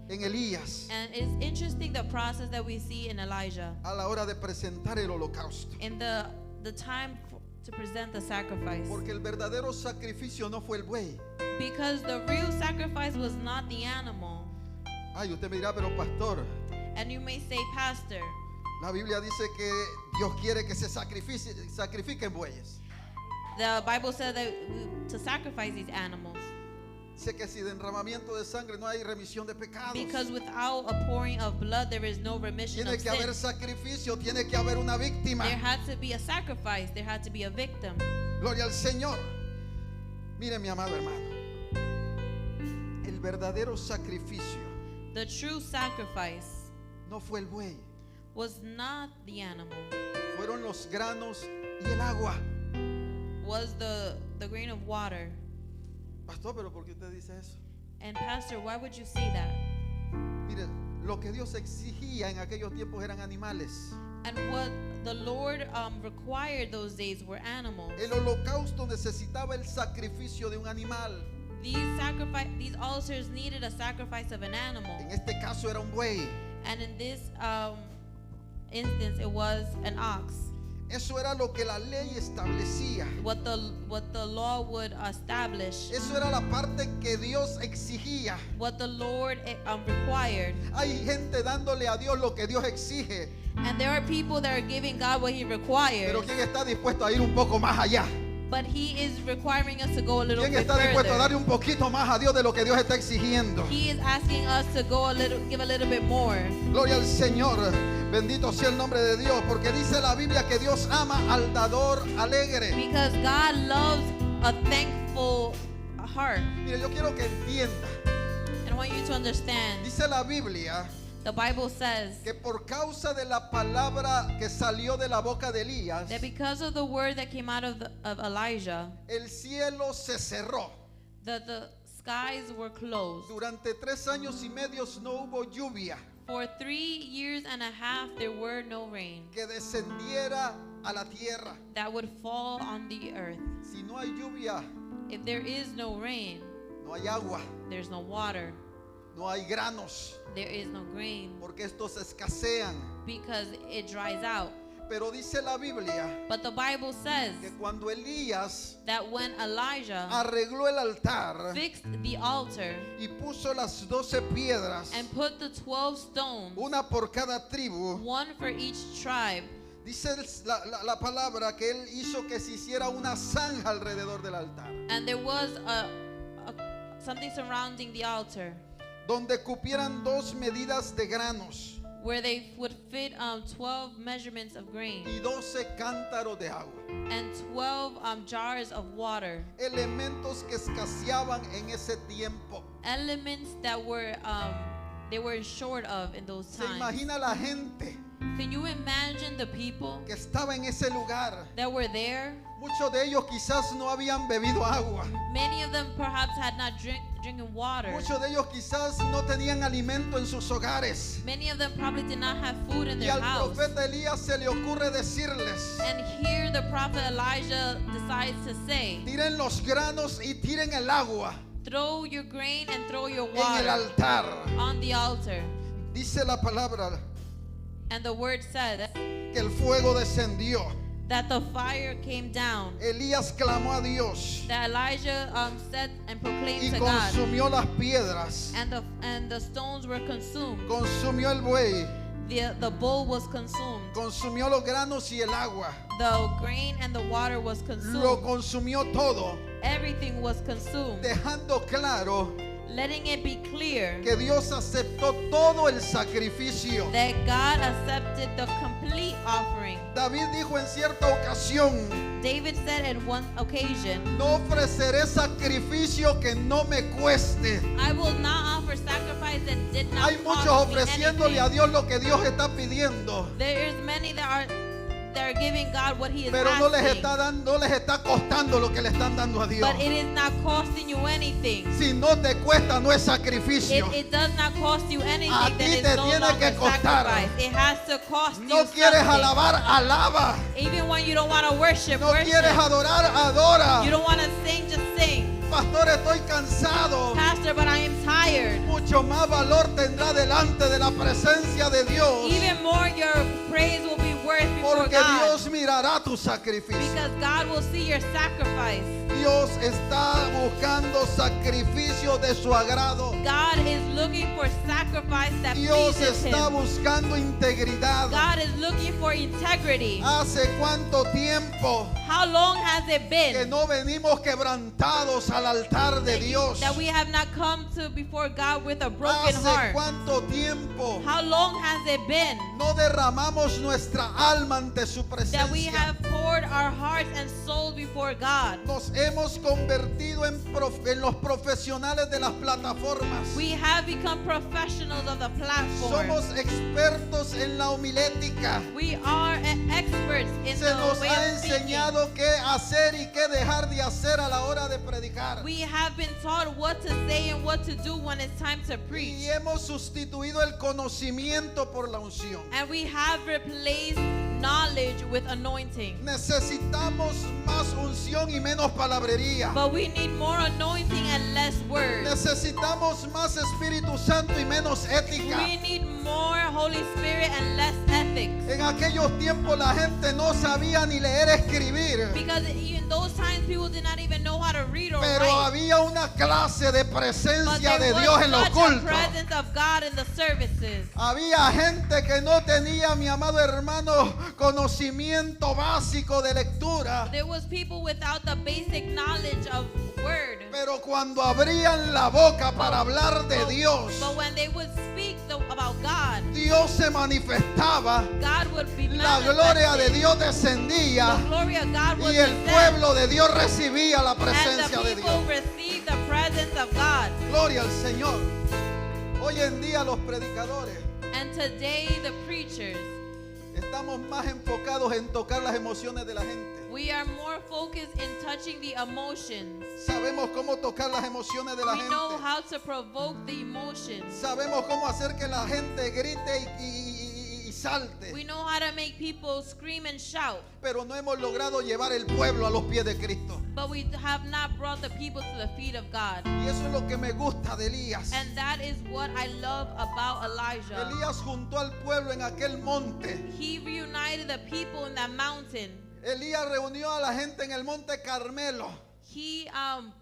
S1: en Elías
S2: And it's interesting the process that we see in Elijah
S1: a la hora de presentar el holocausto.
S2: in the time to present the sacrifice.
S1: Porque el verdadero sacrificio no fue el buey.
S2: Because the real sacrifice was not the animal.
S1: Ay, usted me dirá, pero pastor,
S2: And you may say, Pastor,
S1: la Biblia dice que Dios quiere que se sacrifiquen bueyes.
S2: the Bible said that to sacrifice these animals.
S1: Dice que si de derramamiento de sangre no hay remisión de pecados.
S2: Because without a pouring of blood, there is no remission
S1: Tiene
S2: of
S1: que haber
S2: sin.
S1: sacrificio, tiene que haber una víctima.
S2: There had to be a sacrifice. There had to be a victim.
S1: Gloria al Señor. Mire, mi amado hermano, el verdadero sacrificio
S2: The true sacrifice
S1: no fue el buey,
S2: was not the animal.
S1: fueron los granos y el agua.
S2: Was the grain of water.
S1: Pastor, pero ¿por qué usted dice eso?
S2: And Pastor, why would you say that?
S1: Mire, lo que Dios exigía en aquellos tiempos eran animales.
S2: And what the Lord required those days were animals.
S1: El holocausto necesitaba el sacrificio de un animal.
S2: These altars needed a sacrifice of an animal.
S1: En este caso era un buey.
S2: And in this instance, it was an ox.
S1: Eso era lo que la ley establecía.
S2: What the law would establish.
S1: Eso era la parte que Dios exigía.
S2: What the Lord required.
S1: Hay gente dándole a Dios lo que Dios exige.
S2: And there are people that are giving God what He requires.
S1: Pero ¿quién está dispuesto a ir un poco más allá?
S2: But He is requiring us to go a little
S1: ¿Quién
S2: bit
S1: está dispuesto a
S2: further.
S1: darle un poquito más a Dios de lo que Dios está exigiendo?
S2: He is asking us to go give a little bit more.
S1: Gloria al Señor. Bendito sea el nombre de Dios, porque dice la Biblia que Dios ama al dador alegre.
S2: Because God loves a thankful heart.
S1: Mire, yo quiero que entienda.
S2: And I want you to understand.
S1: Dice la Biblia
S2: The Bible says
S1: que por causa de la palabra que salió de la boca de Elías,
S2: that because of the word that came out of Elijah,
S1: el cielo se cerró.
S2: the skies were closed.
S1: Durante 3 años y medio no hubo lluvia
S2: For 3 years and a half, there were no rain
S1: que descendiera a la tierra.
S2: that would fall on the earth.
S1: Si no hay lluvia,
S2: If there is no rain,
S1: no hay agua,
S2: there's no water,
S1: no hay granos,
S2: there is no grain,
S1: porque estos escasean.
S2: because it dries out.
S1: Pero dice la Biblia
S2: But the Bible says
S1: que cuando Elías
S2: that when Elijah
S1: arregló el altar
S2: fixed the altar
S1: y puso las 12 piedras,
S2: and put the 12 stones,
S1: una por cada tribu,
S2: one for each tribe,
S1: dice la palabra que él hizo que se hiciera una zanja alrededor del altar,
S2: and there was something surrounding the altar
S1: donde cupieran 2 medidas de granos
S2: where they would fit 12 measurements of grain
S1: y 12 cántaros de agua.
S2: and 12 jars of water,
S1: Elementos que escaseaban en ese tiempo.
S2: elements that they were short of in those
S1: Se
S2: times.
S1: imagina la gente
S2: Can you imagine the people
S1: que estaba en ese lugar.
S2: that were there?
S1: Muchos de ellos quizás no habían bebido agua.
S2: Many of them perhaps had not drinking water.
S1: Muchos de ellos quizás no tenían alimento en sus hogares.
S2: Many of them probably did not have food in
S1: Y
S2: their
S1: al
S2: house.
S1: profeta Elías se le ocurre decirles:
S2: And here the prophet Elijah decides to say,
S1: tiren los granos y tiren el agua
S2: throw your grain and throw your
S1: en el
S2: water
S1: altar.
S2: on the altar.
S1: Dice la palabra
S2: And the word said
S1: que el fuego descendió.
S2: that the fire came down.
S1: Elías clamó a Dios
S2: That Elijah said and
S1: y
S2: proclaimed to God.
S1: consumió las piedras,
S2: And the stones were consumed.
S1: consumió el buey,
S2: The bull was consumed.
S1: consumió los granos y el agua.
S2: The grain and the water was
S1: Lo
S2: consumed.
S1: consumió todo,
S2: Everything was consumed.
S1: dejando claro
S2: Letting it be clear
S1: que Dios aceptó todo el sacrificio.
S2: that God accepted the complete offering.
S1: David dijo en cierta ocasión:
S2: David said at one occasion,
S1: no ofreceré sacrificio que no me cueste.
S2: I will not offer sacrifice that did not
S1: Hay muchos
S2: cost me
S1: ofreciéndole a
S2: anything.
S1: Dios lo que Dios está pidiendo,
S2: There is many that are giving God what He is
S1: pero no les
S2: asking,
S1: está dando, no les está costando lo que le están dando a Dios.
S2: but it is not costing you anything.
S1: Si no te cuesta, no es sacrificio.
S2: It does not cost you anything.
S1: A
S2: That
S1: ti
S2: is
S1: te
S2: no
S1: tiene
S2: longer
S1: que costar.
S2: sacrifice. It has to cost
S1: No
S2: you
S1: quieres
S2: something.
S1: alabar, alaba.
S2: Even when you don't want to worship,
S1: No
S2: worship.
S1: quieres adorar, adora.
S2: You don't want to sing, just sing.
S1: Pastor, estoy cansado.
S2: Pastor, but I am tired.
S1: Mucho más valor tendrá delante de la presencia de Dios,
S2: Even more, your praise will be worth before
S1: porque
S2: God.
S1: Dios mirará tu sacrificio.
S2: Because God will see your sacrifice.
S1: Dios está buscando sacrificio de su agrado.
S2: God is looking for sacrifice that
S1: Dios
S2: pleases
S1: está
S2: Him.
S1: buscando integridad.
S2: God is looking for integrity.
S1: ¿Hace cuánto tiempo
S2: How long has it
S1: que
S2: been
S1: no venimos quebrantados al altar de Dios?
S2: that we have not come to before God with a broken
S1: ¿Hace
S2: heart?
S1: cuánto tiempo
S2: How long has it been
S1: no derramamos nuestra alma ante su
S2: that we
S1: presencia?
S2: have poured our hearts and souls before God?
S1: Nos hemos convertido en los profesionales de las plataformas.
S2: We have become professionals of the platform.
S1: Somos expertos en la homilética.
S2: We are experts in
S1: Se
S2: the
S1: nos
S2: way
S1: ha
S2: of speaking.
S1: enseñado qué hacer y qué dejar de hacer a la hora de predicar.
S2: We have been taught what to say and what to do when it's time to preach.
S1: Y hemos sustituido el conocimiento por la unción.
S2: And we have replaced knowledge with anointing.
S1: Necesitamos más unción y menos palabrería.
S2: But we need more anointing and less words.
S1: Necesitamos más Espíritu Santo y menos ética.
S2: We need more Holy Spirit and less ethics.
S1: En aquellos tiempos la gente no sabía ni leer, escribir.
S2: Because in those times people did not even know how to read or
S1: Pero
S2: write.
S1: había una clase de
S2: But
S1: presencia
S2: there
S1: de Dios en
S2: was
S1: los
S2: such a
S1: cultos.
S2: presence of God in the services.
S1: Había gente que no tenía, mi amado hermano, conocimiento básico de lectura.
S2: There was people without the basic knowledge of word.
S1: Pero cuando abrían la boca para hablar de Dios,
S2: But when they would speak about God,
S1: Dios se manifestaba,
S2: God would be
S1: la gloria de
S2: manifested.
S1: Dios descendía
S2: The glory of God would
S1: y el
S2: descend,
S1: pueblo de Dios recibía la
S2: and
S1: presencia
S2: the
S1: de
S2: people
S1: Dios.
S2: received the presence of God.
S1: Gloria al Señor. Hoy en día los predicadores
S2: And today the preachers,
S1: estamos más enfocados en tocar las emociones de la gente.
S2: we are more focused in touching the emotions.
S1: Sabemos cómo tocar las emociones de la
S2: We know
S1: gente.
S2: how to provoke the emotions.
S1: Sabemos cómo hacer que la gente grite y salte.
S2: We know how to make people scream and shout.
S1: Pero no hemos logrado llevar el pueblo a los pies de Cristo.
S2: But we have not brought the people to the feet of God.
S1: Y eso es lo que me gusta de Elías.
S2: And that is what I love about Elijah.
S1: Elías juntó al pueblo en aquel monte.
S2: He reunited the people in that mountain.
S1: Elías reunió a la gente en el monte Carmelo.
S2: He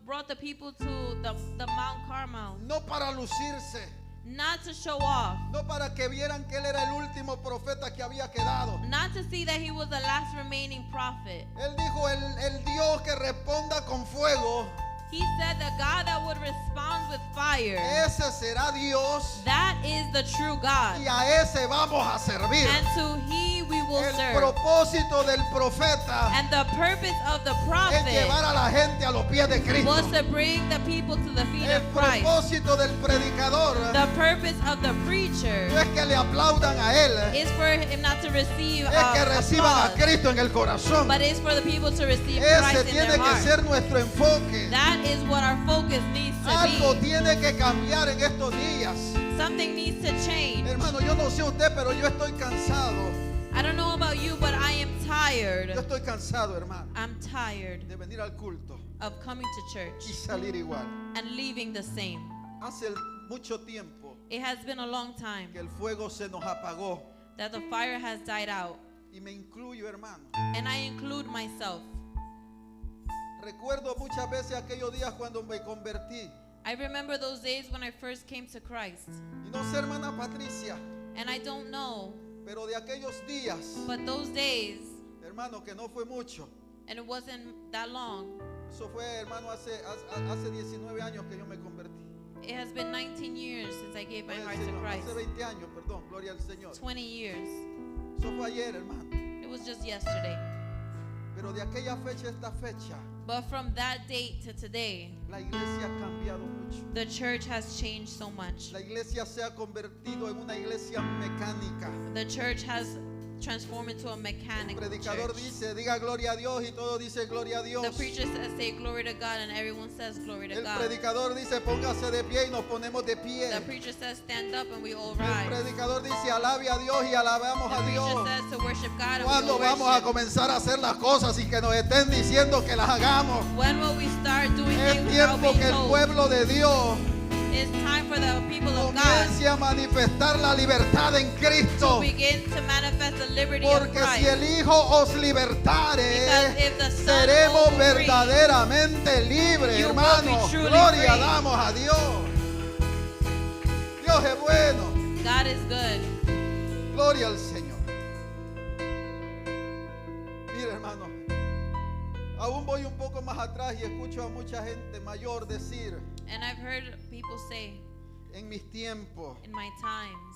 S2: brought the people to the Mount Carmel,
S1: No para lucirse.
S2: not to show off,
S1: No para que vieran que él era el último profeta que había quedado.
S2: not to see that he was the last remaining prophet.
S1: Él dijo, el Dios que responda con fuego,
S2: He said the God that would respond with fire,
S1: ese será Dios
S2: that is the true God.
S1: y a ese vamos a servir.
S2: And to he we will
S1: El
S2: serve.
S1: propósito del profeta
S2: And the purpose of the
S1: es
S2: prophet
S1: llevar a la gente a los pies de Cristo.
S2: was to bring the people to the feet
S1: El
S2: of Christ.
S1: propósito del predicador
S2: The purpose of the preacher
S1: no es que le aplaudan a él,
S2: is for him not to receive
S1: es que reciban a
S2: applause,
S1: Cristo en el corazón.
S2: but it's for the people to receive
S1: Ese
S2: Christ in
S1: tiene
S2: their
S1: que
S2: heart.
S1: ser nuestro enfoque.
S2: That is what our focus needs to
S1: Algo
S2: be.
S1: tiene que cambiar en estos días.
S2: Something needs to change.
S1: Hermano, yo no sé usted, pero yo estoy cansado.
S2: I don't know about you, but I am
S1: Yo
S2: tired.
S1: estoy cansado, hermano,
S2: I'm tired
S1: de venir al culto
S2: of coming to
S1: y
S2: church
S1: salir igual.
S2: and leaving the same.
S1: Hace mucho tiempo
S2: It has been a long time
S1: que el fuego se nos apagó
S2: that the fire has died out,
S1: y me incluyo, hermano.
S2: and I include myself.
S1: Recuerdo muchas veces aquellos días cuando me convertí.
S2: I remember those days when I first came to Christ,
S1: Y no sé, hermana Patricia,
S2: and I don't know,
S1: pero de aquellos días,
S2: but those days,
S1: hermano, que no fue mucho.
S2: and it wasn't that long.
S1: Eso fue, hermano, hace 19 años que yo me convertí.
S2: It has been 19 years since I gave my
S1: Gloria al
S2: heart to
S1: Señor.
S2: Christ.
S1: Hace 20 años, perdón, gloria al Señor.
S2: 20 years.
S1: Eso fue ayer, hermano.
S2: It was just yesterday.
S1: Pero de aquella fecha a esta fecha,
S2: But from that date to today,
S1: la iglesia ha cambiado mucho.
S2: the church has changed so much.
S1: La iglesia se ha convertido en una iglesia mecánica.
S2: The church has transformed into a
S1: El
S2: mechanical
S1: predicador
S2: church.
S1: dice, diga gloria a Dios y todo dice gloria a Dios.
S2: The preacher says, say glory to God, and everyone says glory to
S1: El
S2: God.
S1: predicador dice, póngase de pie y nos ponemos de pie.
S2: The preacher says, stand up, and we all
S1: El
S2: rise.
S1: predicador dice, alabe a Dios y alabamos
S2: The
S1: a
S2: preacher
S1: Dios.
S2: says to worship God, and we
S1: ¿Cuándo
S2: all
S1: vamos a
S2: worship.
S1: comenzar a hacer las cosas sin que nos estén diciendo que las hagamos?
S2: When will we start doing
S1: Es
S2: things without
S1: tiempo
S2: being
S1: que el
S2: told?
S1: pueblo de Dios
S2: It's time for the people of God
S1: comience a manifestar la libertad en
S2: to
S1: Cristo.
S2: begin to manifest the liberty of
S1: Porque si
S2: Christ.
S1: el Hijo os libertare,
S2: Because if the Son
S1: seremos
S2: holds free,
S1: verdaderamente libres,
S2: you will
S1: hermanos.
S2: be truly
S1: Gloria
S2: free.
S1: damos a Dios. Dios es bueno.
S2: God is good.
S1: Gloria al Señor. Mira, hermano, aún voy un poco más atrás y escucho a mucha gente mayor decir,
S2: And I've heard people say,
S1: en mis tiempos,
S2: in my times,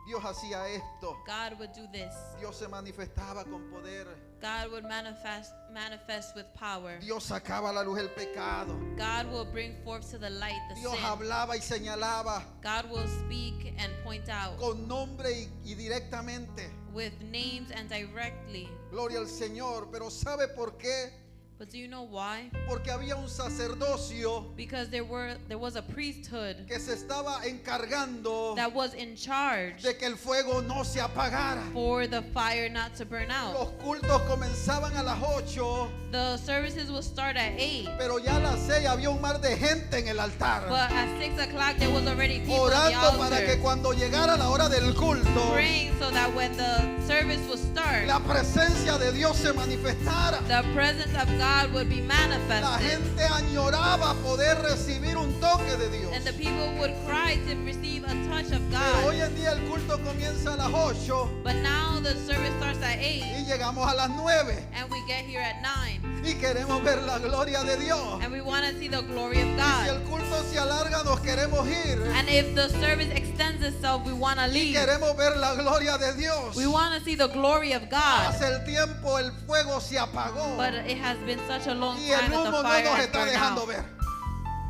S1: Dios hacía esto.
S2: God would do this.
S1: Dios se manifestaba con poder.
S2: God would manifest with power.
S1: Dios sacaba a la luz el pecado.
S2: God will bring forth to the light the
S1: Dios
S2: sin.
S1: hablaba y señalaba
S2: God will speak and point out
S1: con nombre y directamente.
S2: with names and directly.
S1: Gloria al Señor. Pero ¿sabe por qué
S2: But do you know why?
S1: Porque había un sacerdocio
S2: Because there was a priesthood
S1: que se estaba encargando
S2: that was in charge
S1: de que el fuego no se apagara.
S2: for the fire not to burn out.
S1: Los cultos comenzaban a las 8,
S2: The services will start at 8,
S1: pero ya a las 6 había un mar de gente en el altar,
S2: but at 6 o'clock there was already people at the
S1: orando para que
S2: altar
S1: cuando llegara la hora del culto,
S2: praying so that when the service would start,
S1: la presencia de Dios se manifestara.
S2: the presence of God would be
S1: La
S2: manifested.
S1: gente añoraba poder recibir un toque de Dios.
S2: And the people would cry to receive a touch of
S1: Pero hoy
S2: God.
S1: en día el culto comienza a las 8
S2: But now the service starts at 8
S1: y llegamos a las 9
S2: and we get here at 9.
S1: y queremos ver la gloria de Dios.
S2: And we want to see the glory of
S1: Si el
S2: God.
S1: culto se alarga, nos queremos ir
S2: And if the service extends itself, we want to
S1: y
S2: leave.
S1: queremos ver la gloria de Dios.
S2: We want to see the glory of God.
S1: Hace el tiempo el fuego se apagó
S2: But it has been such a long
S1: y el
S2: time that
S1: humo
S2: the
S1: no
S2: fire
S1: nos
S2: has
S1: está
S2: burned
S1: dejando
S2: out.
S1: ver.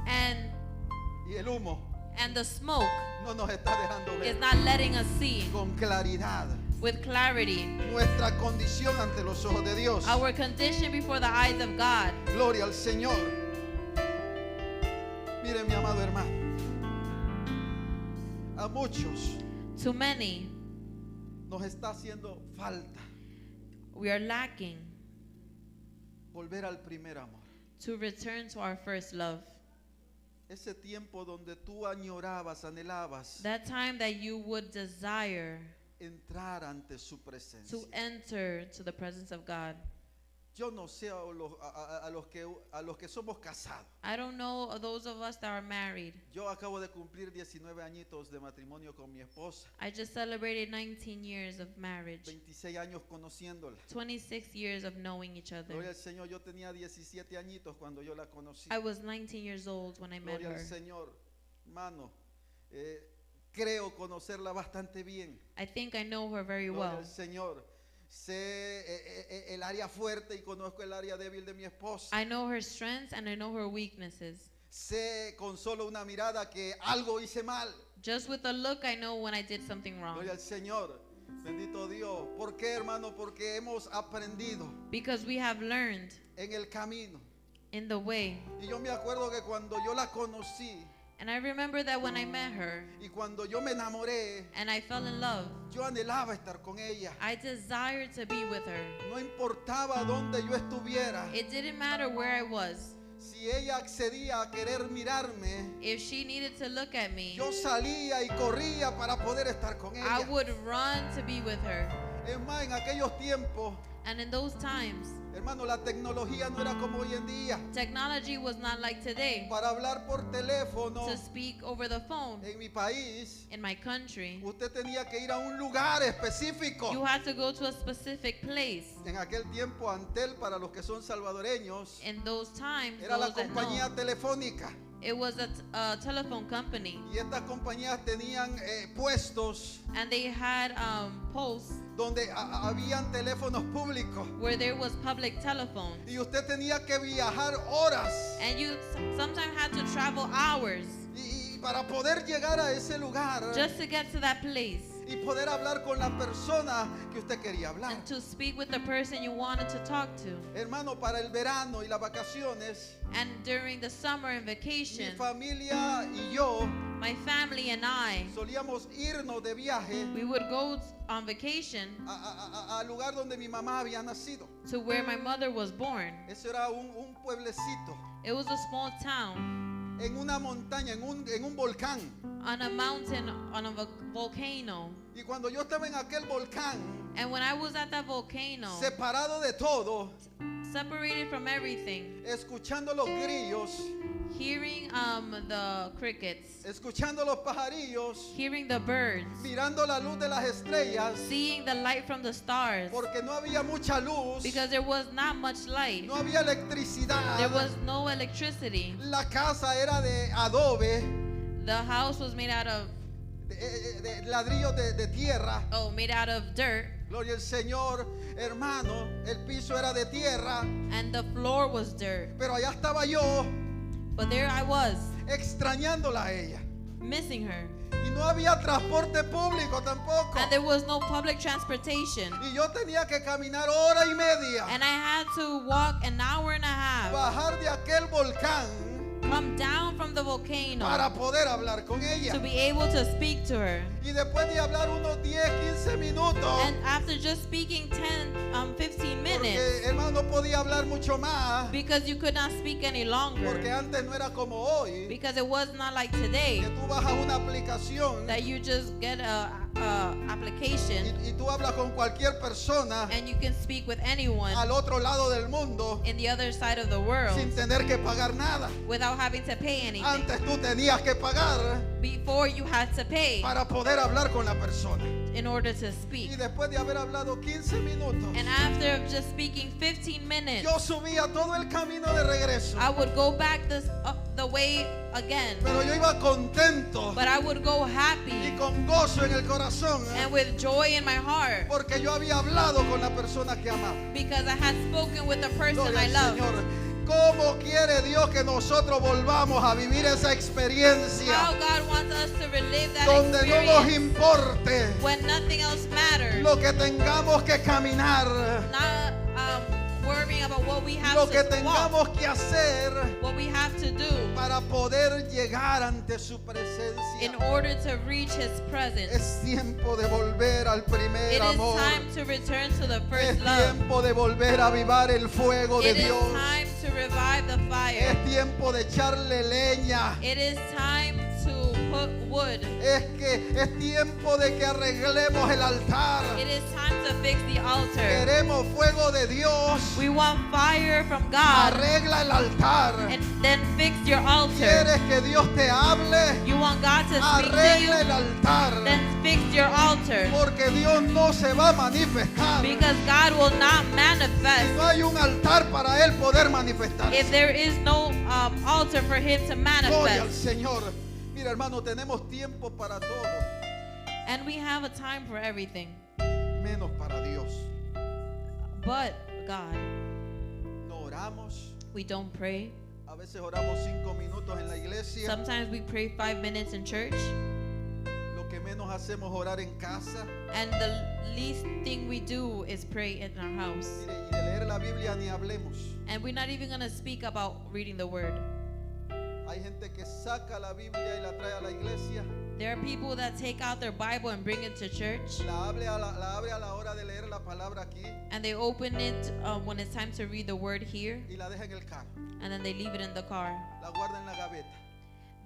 S2: And
S1: Y el humo
S2: the smoke
S1: no nos está dejando
S2: is
S1: ver
S2: not letting us see
S1: con claridad
S2: with clarity
S1: nuestra condición ante los ojos de Dios.
S2: our condition before the eyes of God.
S1: Gloria al Señor. Mire, mi amado hermano, a muchos
S2: To many,
S1: nos está haciendo falta
S2: we are lacking
S1: volver al primer amor.
S2: to return to our first love.
S1: Ese tiempo donde tú añorabas, anhelabas
S2: That time that you would desire
S1: entrar ante su presencia.
S2: to enter to the presence of God.
S1: Yo no sé a los que somos casados.
S2: I don't know those of us that are married.
S1: Yo acabo de cumplir 19 añitos de matrimonio con mi esposa.
S2: I just celebrated 19 years of marriage,
S1: 26 años conociéndola.
S2: 26 years of knowing each
S1: Gloria
S2: other.
S1: al Señor, yo tenía 17 añitos cuando yo la conocí.
S2: I was 19 years old when I met
S1: Gloria al
S2: her.
S1: Señor, hermano. Creo conocerla bastante bien.
S2: I think I know her very
S1: Gloria
S2: well.
S1: al Señor. Sé el área fuerte y conozco el área débil de mi esposa.
S2: I know her strengths and I know her weaknesses.
S1: Sé con solo una mirada que algo hice mal.
S2: Just with a look, I know when I did something wrong.
S1: Gloria al Señor. Bendito Dios. ¿Por qué, hermano? Porque hemos aprendido
S2: Because we have learned
S1: en el camino.
S2: in the way.
S1: Y yo me acuerdo que cuando yo la conocí
S2: And I remember that when I met her
S1: y cuando yo me enamoré,
S2: and I fell in love,
S1: yo anhelaba estar con ella.
S2: I desired to be with her.
S1: No importaba dónde yo estuviera.
S2: It didn't matter where I was.
S1: Si ella accedía a querer mirarme,
S2: If she needed to look at me,
S1: yo salía y corría para poder estar con
S2: I
S1: ella.
S2: would run to be with her.
S1: Es más, en aquellos tiempos,
S2: And in those times,
S1: hermano, la tecnología no era como hoy en día.
S2: technology was not like today.
S1: Para hablar por teléfono
S2: To speak over the phone
S1: en mi país,
S2: in my country,
S1: usted tenía que ir a un lugar específico.
S2: you had to go to a specific place.
S1: En aquel tiempo, Antel, para los que son salvadoreños,
S2: In those times,
S1: era la
S2: those that
S1: compañía
S2: know,
S1: telefónica.
S2: it was a telephone company,
S1: Y estas compañías tenían puestos
S2: and they had posts
S1: donde habían teléfonos públicos.
S2: where there was public telephones,
S1: Y usted tenía que viajar horas.
S2: and you sometimes had to travel hours
S1: Y para poder llegar a ese lugar
S2: just to get to that place
S1: y poder hablar con la persona que usted quería hablar.
S2: and to speak with the person you wanted to talk to.
S1: Hermano, para el verano y las vacaciones,
S2: And during the summer and
S1: mi
S2: vacation,
S1: familia y yo
S2: my family and I,
S1: solíamos irnos de viaje
S2: we would go on vacation
S1: al lugar donde mi mamá había nacido.
S2: to where my mother was born.
S1: Eso era un pueblecito
S2: It was a small town
S1: en una montaña, en un volcán.
S2: on a mountain on a volcano.
S1: Y cuando yo estaba en aquel volcán,
S2: And when I was at that volcano,
S1: separado de todo,
S2: separated from everything,
S1: escuchando los grillos,
S2: hearing the crickets,
S1: escuchando los pajarillos,
S2: hearing the birds,
S1: mirando la luz de las estrellas,
S2: seeing the light from the stars,
S1: porque no había mucha luz,
S2: because there was not much light.
S1: no había electricidad.
S2: There was no electricity.
S1: La casa era de adobe,
S2: The house was made out of
S1: de ladrillos de tierra.
S2: made out of dirt,
S1: Gloria al Señor, hermano, el piso era de tierra,
S2: and the floor was dirt.
S1: pero allá estaba yo
S2: But there I was,
S1: extrañándola a ella.
S2: missing her.
S1: Y no había transporte público tampoco.
S2: And there was no public transportation.
S1: Y yo tenía que caminar hora y media,
S2: And I had to walk an hour and a half,
S1: bajar de aquel volcán
S2: come down from the volcano
S1: para poder hablar con ella.
S2: to be able to speak to her.
S1: Y después de hablar unos 10, 15 minutos,
S2: And after just speaking 15 minutes,
S1: porque hermano no podía hablar mucho más,
S2: because you could not speak any longer,
S1: porque antes no era como hoy,
S2: because it was not like today,
S1: que tú bajas una aplicación
S2: that you just get a application
S1: y tú hablas con cualquier persona
S2: and you can speak with anyone
S1: al otro lado del mundo
S2: in the other side of the world
S1: sin tener que pagar nada.
S2: without having to pay anything.
S1: Antes tú tenías que pagar
S2: Before you had to pay
S1: para poder hablar con la persona.
S2: in order to
S1: Y
S2: speak.
S1: después de haber hablado 15 minutos,
S2: And after just speaking 15 minutes,
S1: yo subía todo el camino de regreso.
S2: I would go back the way again.
S1: Pero yo iba contento
S2: But I would go
S1: y
S2: happy
S1: con gozo en el corazón,
S2: and with joy in my heart
S1: porque yo había hablado con la persona que amaba.
S2: because I had spoken with the person
S1: Gloria
S2: I
S1: al
S2: love.
S1: Señor. ¿Cómo quiere Dios que nosotros volvamos a vivir esa
S2: How
S1: experiencia
S2: God wants us to relive that
S1: donde no nos
S2: experience
S1: importe
S2: when nothing else matters.
S1: lo que tengamos que caminar,
S2: Not worrying about what we have
S1: lo que
S2: to walk,
S1: tengamos que hacer
S2: what we have to do
S1: para poder llegar ante su
S2: in
S1: presencia?
S2: order to reach His presence.
S1: Es tiempo de volver al primer
S2: It is
S1: amor.
S2: time to return to the
S1: Es
S2: first love.
S1: tiempo de volver a avivar el fuego de
S2: It is
S1: Dios.
S2: time to revive the fire.
S1: Es tiempo de echarle leña.
S2: It is time to put wood.
S1: Es tiempo de que arreglemos el altar.
S2: It is time to fix the altar.
S1: Queremos fuego de Dios.
S2: We want fire from God.
S1: Arregla el altar.
S2: And then fix your altar.
S1: ¿Quieres que Dios te hable?
S2: You want God to speak to
S1: Arregla el
S2: you?
S1: altar.
S2: Then fix your altar.
S1: Porque Dios no se va a manifestar.
S2: Because God will not
S1: Si
S2: manifest
S1: no hay un altar para Él poder manifestarse.
S2: if there is no altar for Him to
S1: Gloria al
S2: manifest.
S1: Señor. Mira, hermano, tenemos tiempo para todo,
S2: And we have a time for everything.
S1: menos para Dios.
S2: But God,
S1: No oramos.
S2: we don't pray.
S1: A veces oramos 5 minutos en la iglesia.
S2: Sometimes we pray 5 minutes in church.
S1: Lo que menos hacemos es orar en casa.
S2: And the least thing we do is pray in our house.
S1: Mire, y de leer la Biblia ni hablemos.
S2: And we're not even going to speak about reading the word.
S1: Hay gente que saca la Biblia y la trae a la iglesia.
S2: There are people that take out their Bible and bring it to church.
S1: La abre a la hora de leer la palabra aquí
S2: And they open it when it's time to read the word here.
S1: y la deja en el carro.
S2: And then they leave it in the car.
S1: La guarda en la gaveta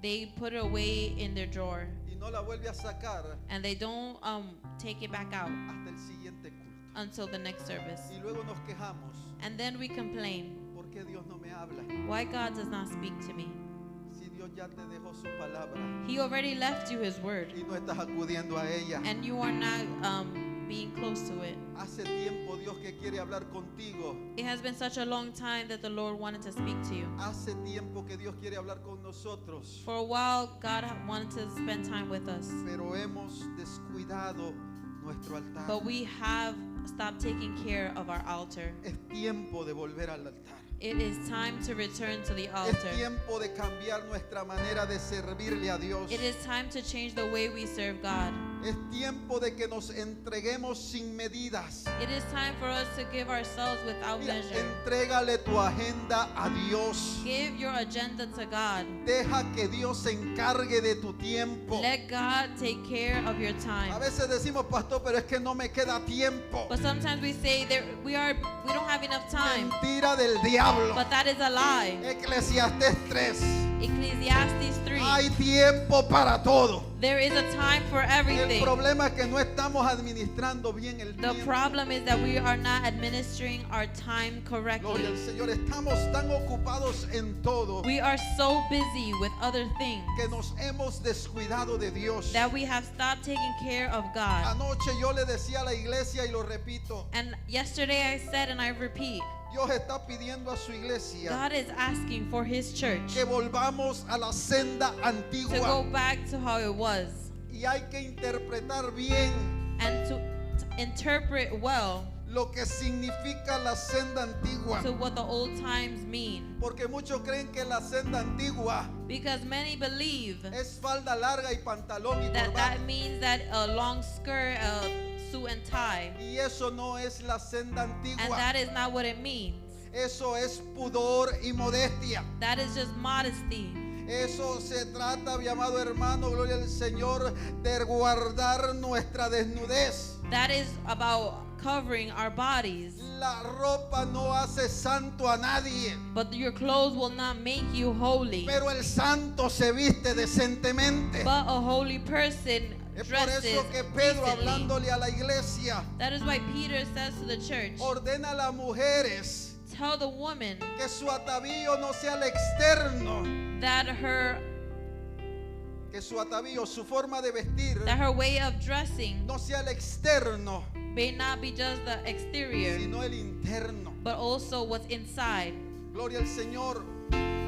S2: They put it away in their drawer.
S1: y no la vuelve a sacar
S2: And they don't take it back out
S1: hasta el siguiente culto.
S2: until the next service.
S1: Y luego nos quejamos.
S2: And then we complain,
S1: ¿Por qué Dios no me habla?
S2: why God does not speak to me?
S1: Si Dios ya te dejó su palabra
S2: He already left you His word.
S1: y no estás acudiendo a ella.
S2: And you are not being close to it.
S1: Hace tiempo Dios que quiere hablar contigo.
S2: It has been such a long time that the Lord wanted to speak to you.
S1: Hace tiempo que Dios quiere hablar con nosotros.
S2: For a while, God wanted to spend time with us.
S1: Pero hemos descuidado nuestro altar.
S2: But we have stopped taking care of our altar.
S1: Es tiempo de volver al altar.
S2: It is time to return to the
S1: Es
S2: altar.
S1: tiempo de cambiar nuestra manera de servirle a Dios.
S2: It is time to change the way we serve God.
S1: Es tiempo de que nos entreguemos sin medidas.
S2: It is time for us to give ourselves without
S1: Mira,
S2: measure.
S1: entrégale tu agenda a Dios.
S2: Give your agenda to God.
S1: Deja que Dios se encargue de tu tiempo.
S2: Let God take care of your
S1: A
S2: time.
S1: veces decimos, pastor, pero es que no me queda tiempo.
S2: But sometimes we say that we don't have enough time.
S1: Mentira del diablo.
S2: But that is a lie.
S1: Eclesiastés 3.
S2: Ecclesiastes 3.
S1: Hay tiempo para todo.
S2: There is a time for
S1: El
S2: everything.
S1: problema es que no estamos administrando bien el
S2: The
S1: tiempo.
S2: problem is that we are not administering our time
S1: Gloria
S2: correctly.
S1: al Señor, estamos tan ocupados en todo
S2: We are so busy with other things
S1: que nos hemos descuidado de Dios.
S2: that we have stopped taking care of God.
S1: Anoche yo le decía a la iglesia y lo repito,
S2: And yesterday I said, and I repeat,
S1: Dios está pidiendo a su iglesia
S2: God is asking for His church
S1: que volvamos a la senda
S2: to go
S1: antigua
S2: back to how it was
S1: y hay que interpretar bien
S2: and to interpret well
S1: lo que significa la senda antigua.
S2: to what the old times mean.
S1: Porque muchos creen que la senda antigua
S2: Because many believe
S1: es falda larga y pantalón y
S2: that
S1: corbata.
S2: that means that a long skirt, a suit and tie.
S1: Y eso no es la senda
S2: And
S1: antigua.
S2: that is not what it means.
S1: Eso es pudor y modestia.
S2: That is just modesty.
S1: Eso se trata, mi amado hermano, gloria al Señor, de guardar nuestra desnudez.
S2: That is about covering our bodies.
S1: La ropa no hace santo a nadie,
S2: But your clothes will not make you holy.
S1: pero el santo se viste decentemente.
S2: But a holy person
S1: Es por
S2: dresses
S1: eso que Pedro,
S2: decently.
S1: hablándole a la iglesia,
S2: That is why Peter says to the church,
S1: ordena a las mujeres
S2: tell the woman
S1: que su atavío no sea el externo,
S2: that her
S1: que su atavío, su forma de vestir,
S2: that her way of dressing
S1: no sea el externo,
S2: may not be just the exterior,
S1: sino el interno.
S2: but also what's inside.
S1: Gloria al Señor.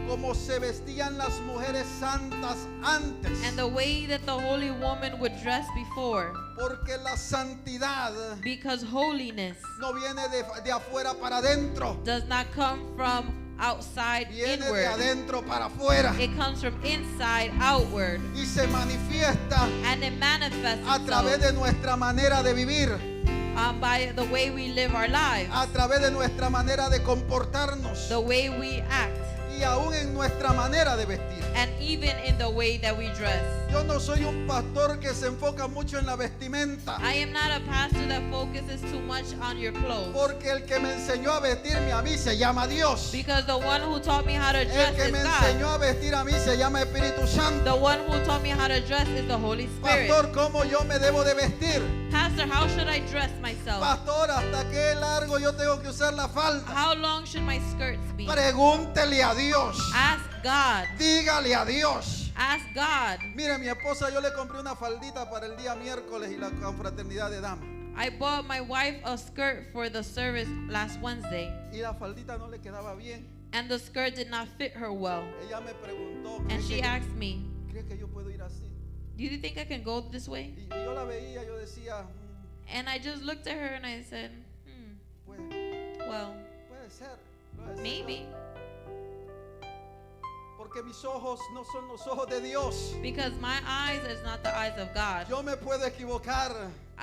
S1: Como se vestían las mujeres santas antes.
S2: And the way that the holy woman would dress before.
S1: Porque la santidad
S2: Because holiness
S1: no viene de afuera para adentro,
S2: does not come from outside
S1: viene de
S2: inward.
S1: adentro para afuera.
S2: It comes from inside outward.
S1: Y se manifiesta
S2: And it manifests
S1: a través
S2: itself
S1: de nuestra manera de vivir,
S2: by the way we live our lives,
S1: a través de nuestra manera de comportarnos
S2: the way we act,
S1: y aún en nuestra manera de vestir.
S2: and even in the way that we dress.
S1: Yo no soy un pastor que se enfoca mucho en la vestimenta,
S2: I am not a pastor that focuses too much on your clothes.
S1: porque el que me enseñó a vestirme a mí se llama Dios.
S2: Because the one who taught me how to
S1: El
S2: dress
S1: que
S2: is
S1: me
S2: God.
S1: enseñó a vestir a mí se llama Espíritu Santo.
S2: The one who taught me how to dress is the Holy Spirit.
S1: Pastor, ¿cómo yo me debo de vestir?
S2: Pastor, how should I dress myself?
S1: Pastor, ¿hasta qué largo yo tengo que usar la falda?
S2: How long should my skirts be?
S1: Pregúntele a Dios.
S2: Ask God.
S1: Dígale a Dios.
S2: Ask God.
S1: Mire, mi esposa, yo le compré una faldita para el día miércoles y la confraternidad de damas.
S2: I bought my wife a skirt for the service last Wednesday,
S1: Y la faldita no le quedaba bien.
S2: and the skirt did not fit her well.
S1: Ella me preguntó,
S2: And she asked me,
S1: ¿cree que yo puedo ir así?
S2: do you think I can go this way?
S1: Y yo la veía, yo decía,
S2: And I just looked at her and I said,
S1: puede,
S2: well,
S1: puede ser. Puede ser.
S2: maybe.
S1: Porque mis ojos no son los ojos de Dios.
S2: Because my eyes is not the eyes of God.
S1: Yo me puedo equivocar,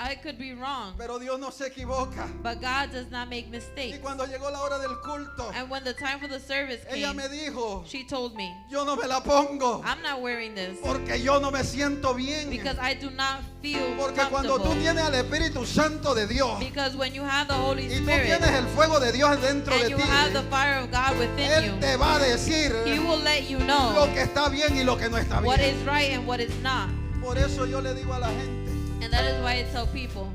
S2: I could be wrong,
S1: pero Dios no se equivoca.
S2: but God does not make
S1: Y
S2: mistakes.
S1: cuando llegó la hora del culto,
S2: And when the time for the service
S1: ella
S2: came,
S1: me dijo,
S2: she told me,
S1: yo no me la pongo
S2: I'm not wearing this
S1: porque yo no me siento bien.
S2: because I do not feel
S1: Porque cuando tú
S2: comfortable.
S1: tienes al Espíritu Santo de Dios
S2: Because when you have the Holy
S1: y tú
S2: Spirit
S1: tienes el fuego de Dios dentro de
S2: and you
S1: ti,
S2: have the fire of God within
S1: Él
S2: you,
S1: te va a decir
S2: He will let you
S1: lo
S2: know
S1: que está bien y lo que no está
S2: what
S1: bien.
S2: is right and what is not.
S1: Por eso yo le digo a la gente,
S2: And that is why I tell people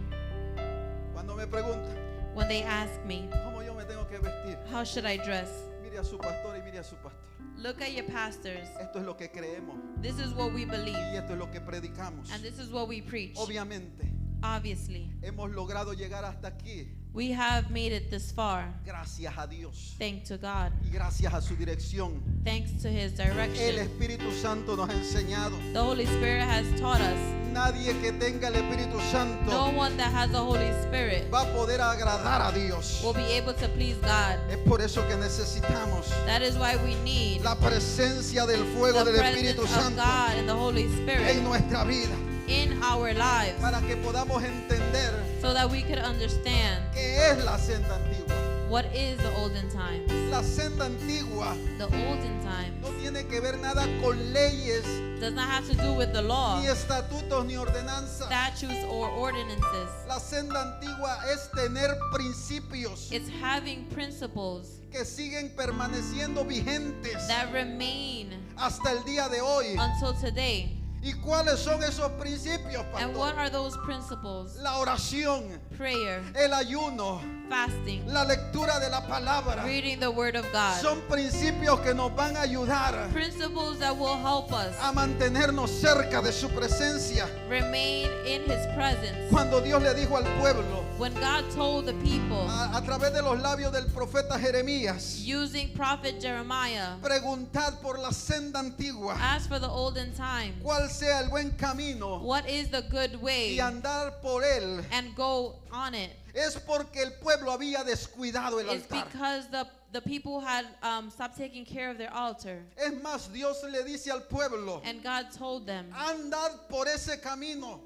S1: cuando me preguntan,
S2: when they ask me,
S1: ¿cómo yo me tengo que vestir?
S2: how should I dress?
S1: Mire a su pastor y mire a su pastor.
S2: Look at your pastors.
S1: Esto es lo que creemos
S2: This is what we believe.
S1: y esto es lo que predicamos.
S2: And this is what we preach.
S1: Obviamente,
S2: Obviously,
S1: hemos logrado llegar hasta aquí
S2: we have made it this far.
S1: gracias a Dios
S2: Thanks to God.
S1: y gracias a su dirección.
S2: Thanks to His
S1: El
S2: direction.
S1: Espíritu Santo nos ha enseñado.
S2: The Holy Spirit has taught us.
S1: Nadie que tenga el Espíritu
S2: No
S1: Santo
S2: one that has the Holy Spirit
S1: va a poder agradar a Dios.
S2: will be able to please God.
S1: Es por eso que necesitamos
S2: That is why we need
S1: la presencia del fuego
S2: the
S1: del
S2: presence
S1: Espíritu
S2: of
S1: Santo
S2: God and the Holy
S1: en
S2: Spirit
S1: nuestra vida
S2: in our lives
S1: para que podamos entender
S2: so that we could understand
S1: qué es la senda antigua.
S2: what is the olden times.
S1: La senda antigua
S2: The olden times
S1: no tiene que ver nada con leyes,
S2: does not have to do with the law,
S1: ni estatutos, ni ordenanzas.
S2: statutes, or ordinances.
S1: La senda antigua es tener principios
S2: It's having principles
S1: que siguen permaneciendo vigentes
S2: that remain
S1: hasta el día de hoy.
S2: until today.
S1: ¿Y cuáles son esos principios,
S2: And what
S1: pastor?
S2: are those principles?
S1: La oración,
S2: Prayer,
S1: el ayuno,
S2: fasting,
S1: la lectura de la palabra.
S2: reading the Word of God.
S1: Son principios que nos van a ayudar
S2: Principles that will help us
S1: a mantenernos cerca de su presencia.
S2: remain in His presence.
S1: Cuando Dios le dijo al pueblo,
S2: When God told the people,
S1: a través de los labios del profeta Jeremías,
S2: using prophet Jeremiah,
S1: preguntad por la senda antigua,
S2: ask for the olden time.
S1: cuál sea el buen camino
S2: what is the good way,
S1: y andar por él,
S2: and go on it.
S1: es porque el pueblo había descuidado el
S2: It's
S1: altar.
S2: because the people had stopped taking care of their altar.
S1: Es más, Dios le dice al pueblo,
S2: And God told them,
S1: andad por ese camino.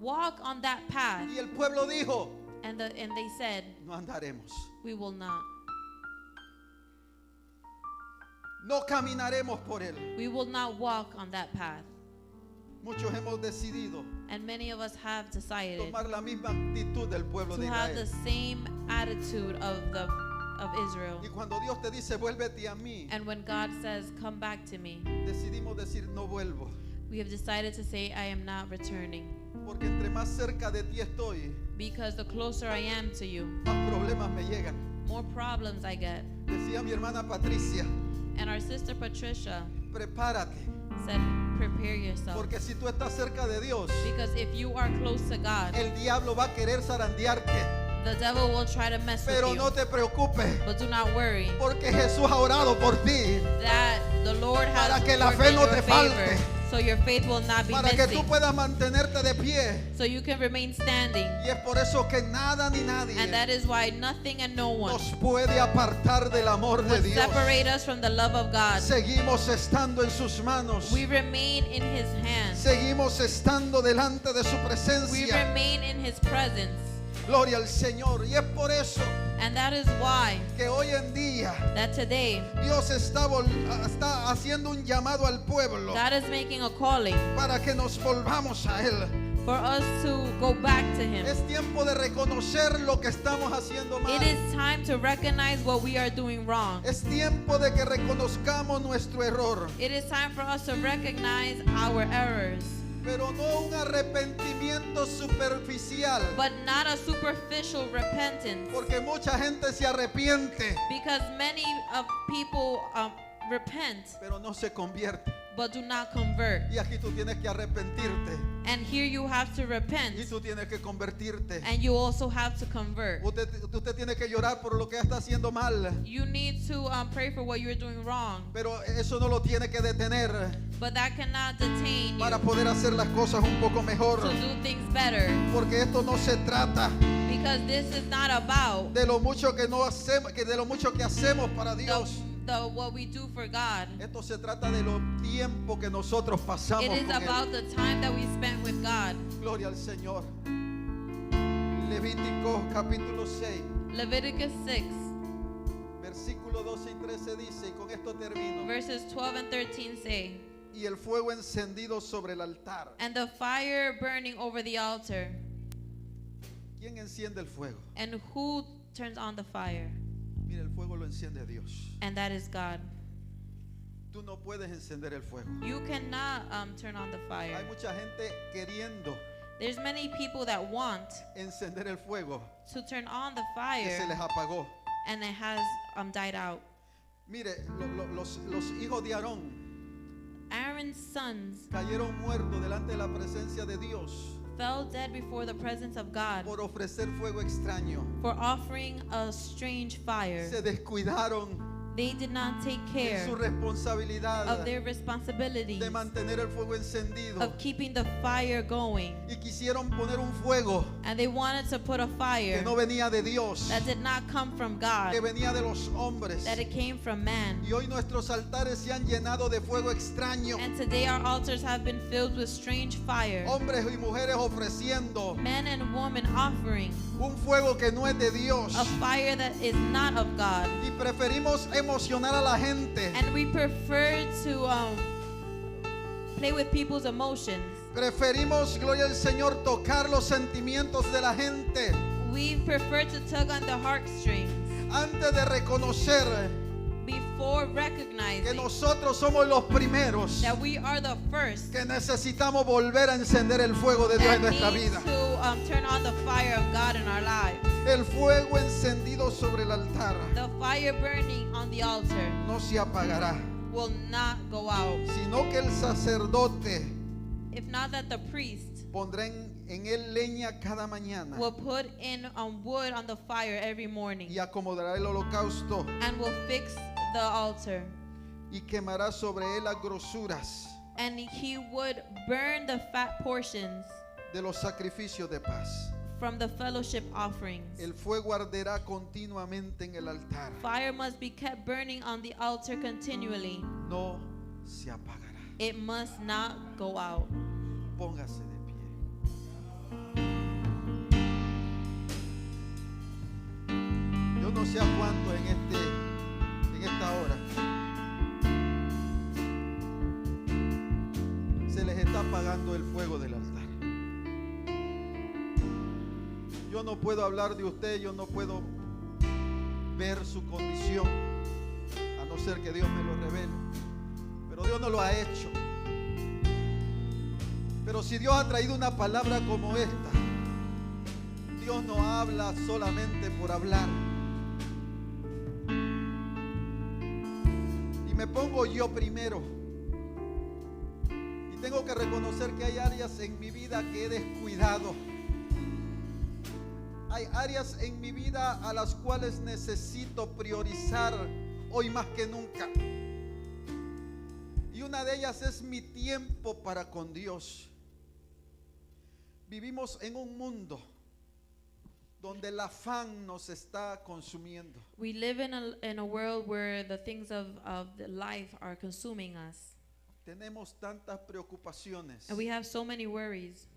S2: walk on that path.
S1: Y el pueblo dijo,
S2: And they said,
S1: no andaremos,
S2: we will not.
S1: no caminaremos por él.
S2: We will not walk on that path.
S1: Muchos hemos decidido
S2: And many of us have decided
S1: tomar la misma actitud del pueblo
S2: to
S1: de
S2: have the
S1: Israel.
S2: same attitude of Israel.
S1: Y cuando Dios te dice, vuélvete a mí,
S2: And when God says, come back to me,
S1: decidimos decir, no vuelvo.
S2: we have decided to say, I am not returning.
S1: Porque entre más cerca de ti estoy,
S2: Because the closer I am to you,
S1: más problemas me llegan.
S2: more problems I get.
S1: Decía mi hermana Patricia,
S2: And our sister Patricia
S1: prepárate.
S2: said, prepare yourself.
S1: Porque si tú estás cerca de Dios,
S2: Because if you are close to God,
S1: el diablo va a querer zarandearte.
S2: the devil will try to mess
S1: Pero
S2: with
S1: no
S2: you.
S1: te preocupes,
S2: But do not worry
S1: porque Jesús ha orado por ti,
S2: that the Lord has
S1: para que la
S2: worked
S1: fe
S2: in
S1: no
S2: your
S1: te
S2: favor,
S1: falte,
S2: so your faith will not be
S1: para que tú
S2: missing,
S1: puedas mantenerte de pie.
S2: so you can remain standing.
S1: Y es por eso que nada ni nadie
S2: And that is why nothing and no one
S1: nos puede apartar del amor de
S2: will
S1: Dios.
S2: separate us from the love of God.
S1: Seguimos estando en sus manos.
S2: We remain in His hands.
S1: Seguimos estando delante de su
S2: We
S1: presencia.
S2: remain in His presence.
S1: Gloria al Señor. Y es por eso
S2: And that is why
S1: que hoy en día
S2: that today
S1: Dios está haciendo un llamado al pueblo
S2: God is making a calling
S1: para que nos volvamos a Él.
S2: for us to go back to Him.
S1: Es tiempo de reconocer lo que estamos haciendo mal.
S2: It is time to recognize what we are doing wrong.
S1: Es tiempo de que reconozcamos nuestro error,
S2: It is time for us to recognize our errors,
S1: pero no un arrepentimiento superficial,
S2: but not a superficial repentance.
S1: porque mucha gente se arrepiente,
S2: Because many of people repent,
S1: pero no se convierte.
S2: but do not convert.
S1: Y aquí tú tienes que arrepentirte
S2: And here you have to repent,
S1: y tú tienes que convertirte.
S2: and you also have to convert.
S1: Usted tiene que llorar por lo que está haciendo mal,
S2: You need to pray for what you're doing wrong,
S1: pero eso no lo tiene que detener
S2: but that cannot detain you
S1: para poder hacer las cosas un poco mejor,
S2: to do things better.
S1: porque esto no se trata
S2: Because this is not about
S1: de lo mucho que no hacemos, que de lo mucho que hacemos para Dios.
S2: what we do for God.
S1: Esto se trata de lo tiempo que nosotros pasamos
S2: It is
S1: con Él.
S2: about the time that we spent with God.
S1: Gloria al Señor. Levítico capítulo 6,
S2: Leviticus 6,
S1: versículo 12 y 13 dice, y con esto termino,
S2: verses 12 and 13 say,
S1: y el fuego encendido sobre el altar.
S2: and the fire burning over the altar.
S1: ¿Quién enciende el fuego?
S2: And who turns on the fire?
S1: Mira, el fuego lo enciende Dios.
S2: And that is God.
S1: Tú no puedes encender el fuego.
S2: You cannot turn on the
S1: Hay
S2: fire.
S1: mucha gente queriendo
S2: There's many people that want
S1: encender el fuego
S2: to turn on the
S1: que se les
S2: fire,
S1: apagó.
S2: and it has died out.
S1: Mire, los hijos de Aarón
S2: Aaron's sons
S1: cayeron muertos delante de la presencia de Dios
S2: fell dead before the presence of God
S1: por ofrecer fuego extraño.
S2: for offering a strange fire.
S1: Se descuidaron
S2: They did not take
S1: en
S2: care
S1: su responsabilidad
S2: of their responsibilities
S1: de mantener el fuego encendido
S2: of keeping the fire going.
S1: y quisieron poner un fuego
S2: And they wanted to put a
S1: que
S2: fire
S1: no venía de Dios,
S2: that did not come from God,
S1: que venía de los hombres.
S2: that it came from man.
S1: Y hoy nuestros altares se han llenado de fuego extraño.
S2: And today our altars have been filled with strange fire.
S1: Hombres y mujeres ofreciendo
S2: Men and women offering
S1: un fuego que no es de Dios.
S2: a fire that is not of God.
S1: Y preferimos emocionar a la gente.
S2: And we prefer to play with people's emotions.
S1: Preferimos, gloria al Señor, tocar los sentimientos de la gente
S2: We prefer to tug on the heartstrings
S1: antes de reconocer
S2: before
S1: que
S2: recognizing
S1: nosotros somos los primeros
S2: that we are the first
S1: que necesitamos volver a encender el fuego de Dios en
S2: that
S1: nuestra
S2: need
S1: vida.
S2: to turn on the fire of God in our lives.
S1: El fuego encendido sobre el altar
S2: The fire burning on the altar
S1: no se apagará,
S2: will not go out.
S1: sino que el sacerdote
S2: If not that the priest
S1: pondrá en él leña cada mañana
S2: will put in wood on the fire every morning
S1: y acomodará el holocausto
S2: and will fix the altar
S1: y quemará sobre él las grosuras
S2: and he would burn the fat portions
S1: de los sacrificios de paz.
S2: from the fellowship offerings.
S1: El fuego arderá continuamente en el altar.
S2: Fire must be kept burning on the altar continually.
S1: No se apagará.
S2: It must not go out.
S1: Póngase de pie. Yo no sé a cuánto en esta hora se les está apagando el fuego del altar. Yo no puedo hablar de usted, yo no puedo ver su condición, a no ser que Dios me lo revele. Pero Dios no lo ha hecho. Pero si Dios ha traído una palabra como esta, Dios no habla solamente por hablar. Y me pongo yo primero. Y tengo que reconocer que hay áreas en mi vida que he descuidado. Hay áreas en mi vida a las cuales necesito priorizar hoy más que nunca. Y una de ellas es mi tiempo para con Dios. Vivimos en un mundo donde el afán nos está consumiendo.
S2: We live in a world where the things of the life are consuming us.
S1: Tenemos tantas preocupaciones.
S2: And we have so many worries.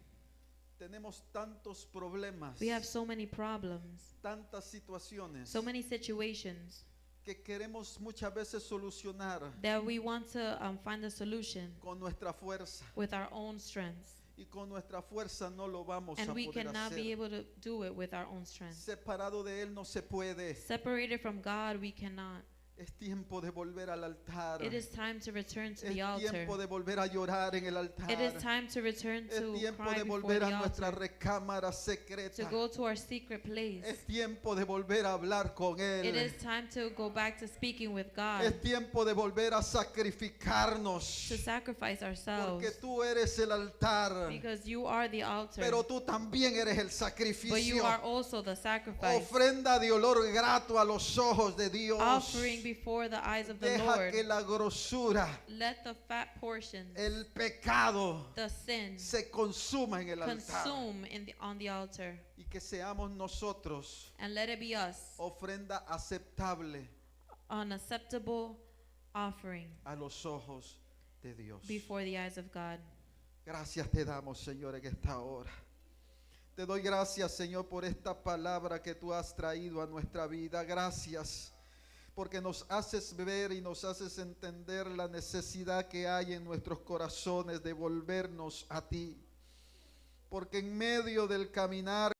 S1: Tenemos tantos problemas.
S2: We have so many problems.
S1: Tantas situaciones
S2: So many situations
S1: que queremos muchas veces solucionar
S2: that we want to find a solution
S1: con nuestra fuerza.
S2: with our own strengths.
S1: Y con nuestra fuerza no lo vamos
S2: And
S1: a
S2: we
S1: poder
S2: cannot be
S1: hacer.
S2: able to do it with our own strength.
S1: Separado de Él no se puede.
S2: Separated from God, we cannot.
S1: Es tiempo de volver al altar.
S2: It is time to return to
S1: Es
S2: the altar.
S1: tiempo de volver a llorar en el altar.
S2: It is time to return
S1: Es
S2: to
S1: tiempo
S2: cry
S1: de
S2: before
S1: volver
S2: the
S1: a nuestra
S2: altar.
S1: recámara
S2: To
S1: secreta.
S2: go to our secret place.
S1: Es tiempo de volver a hablar con
S2: It
S1: Él.
S2: is time to go back to speaking with God.
S1: Es tiempo de volver a sacrificarnos.
S2: To sacrifice ourselves.
S1: Porque tú eres el altar.
S2: Because you are the altar.
S1: Pero tú también eres el
S2: But you
S1: sacrificio.
S2: are also the sacrifice.
S1: Ofrenda de olor grato a los ojos de Dios.
S2: Offering before the eyes of the
S1: Deja
S2: Lord.
S1: que la grosura,
S2: Let the fat portions,
S1: el pecado,
S2: the sin,
S1: se consuma en el altar.
S2: consume on the altar.
S1: Y que seamos nosotros
S2: And let it be us,
S1: ofrenda aceptable
S2: an acceptable offering
S1: a los ojos de Dios.
S2: before the eyes of God.
S1: Gracias te damos, Señor, en esta hora. Te doy gracias, Señor, por esta palabra que tú has traído a nuestra vida. Gracias porque nos haces ver y nos haces entender la necesidad que hay en nuestros corazones de volvernos a ti. Porque en medio del caminar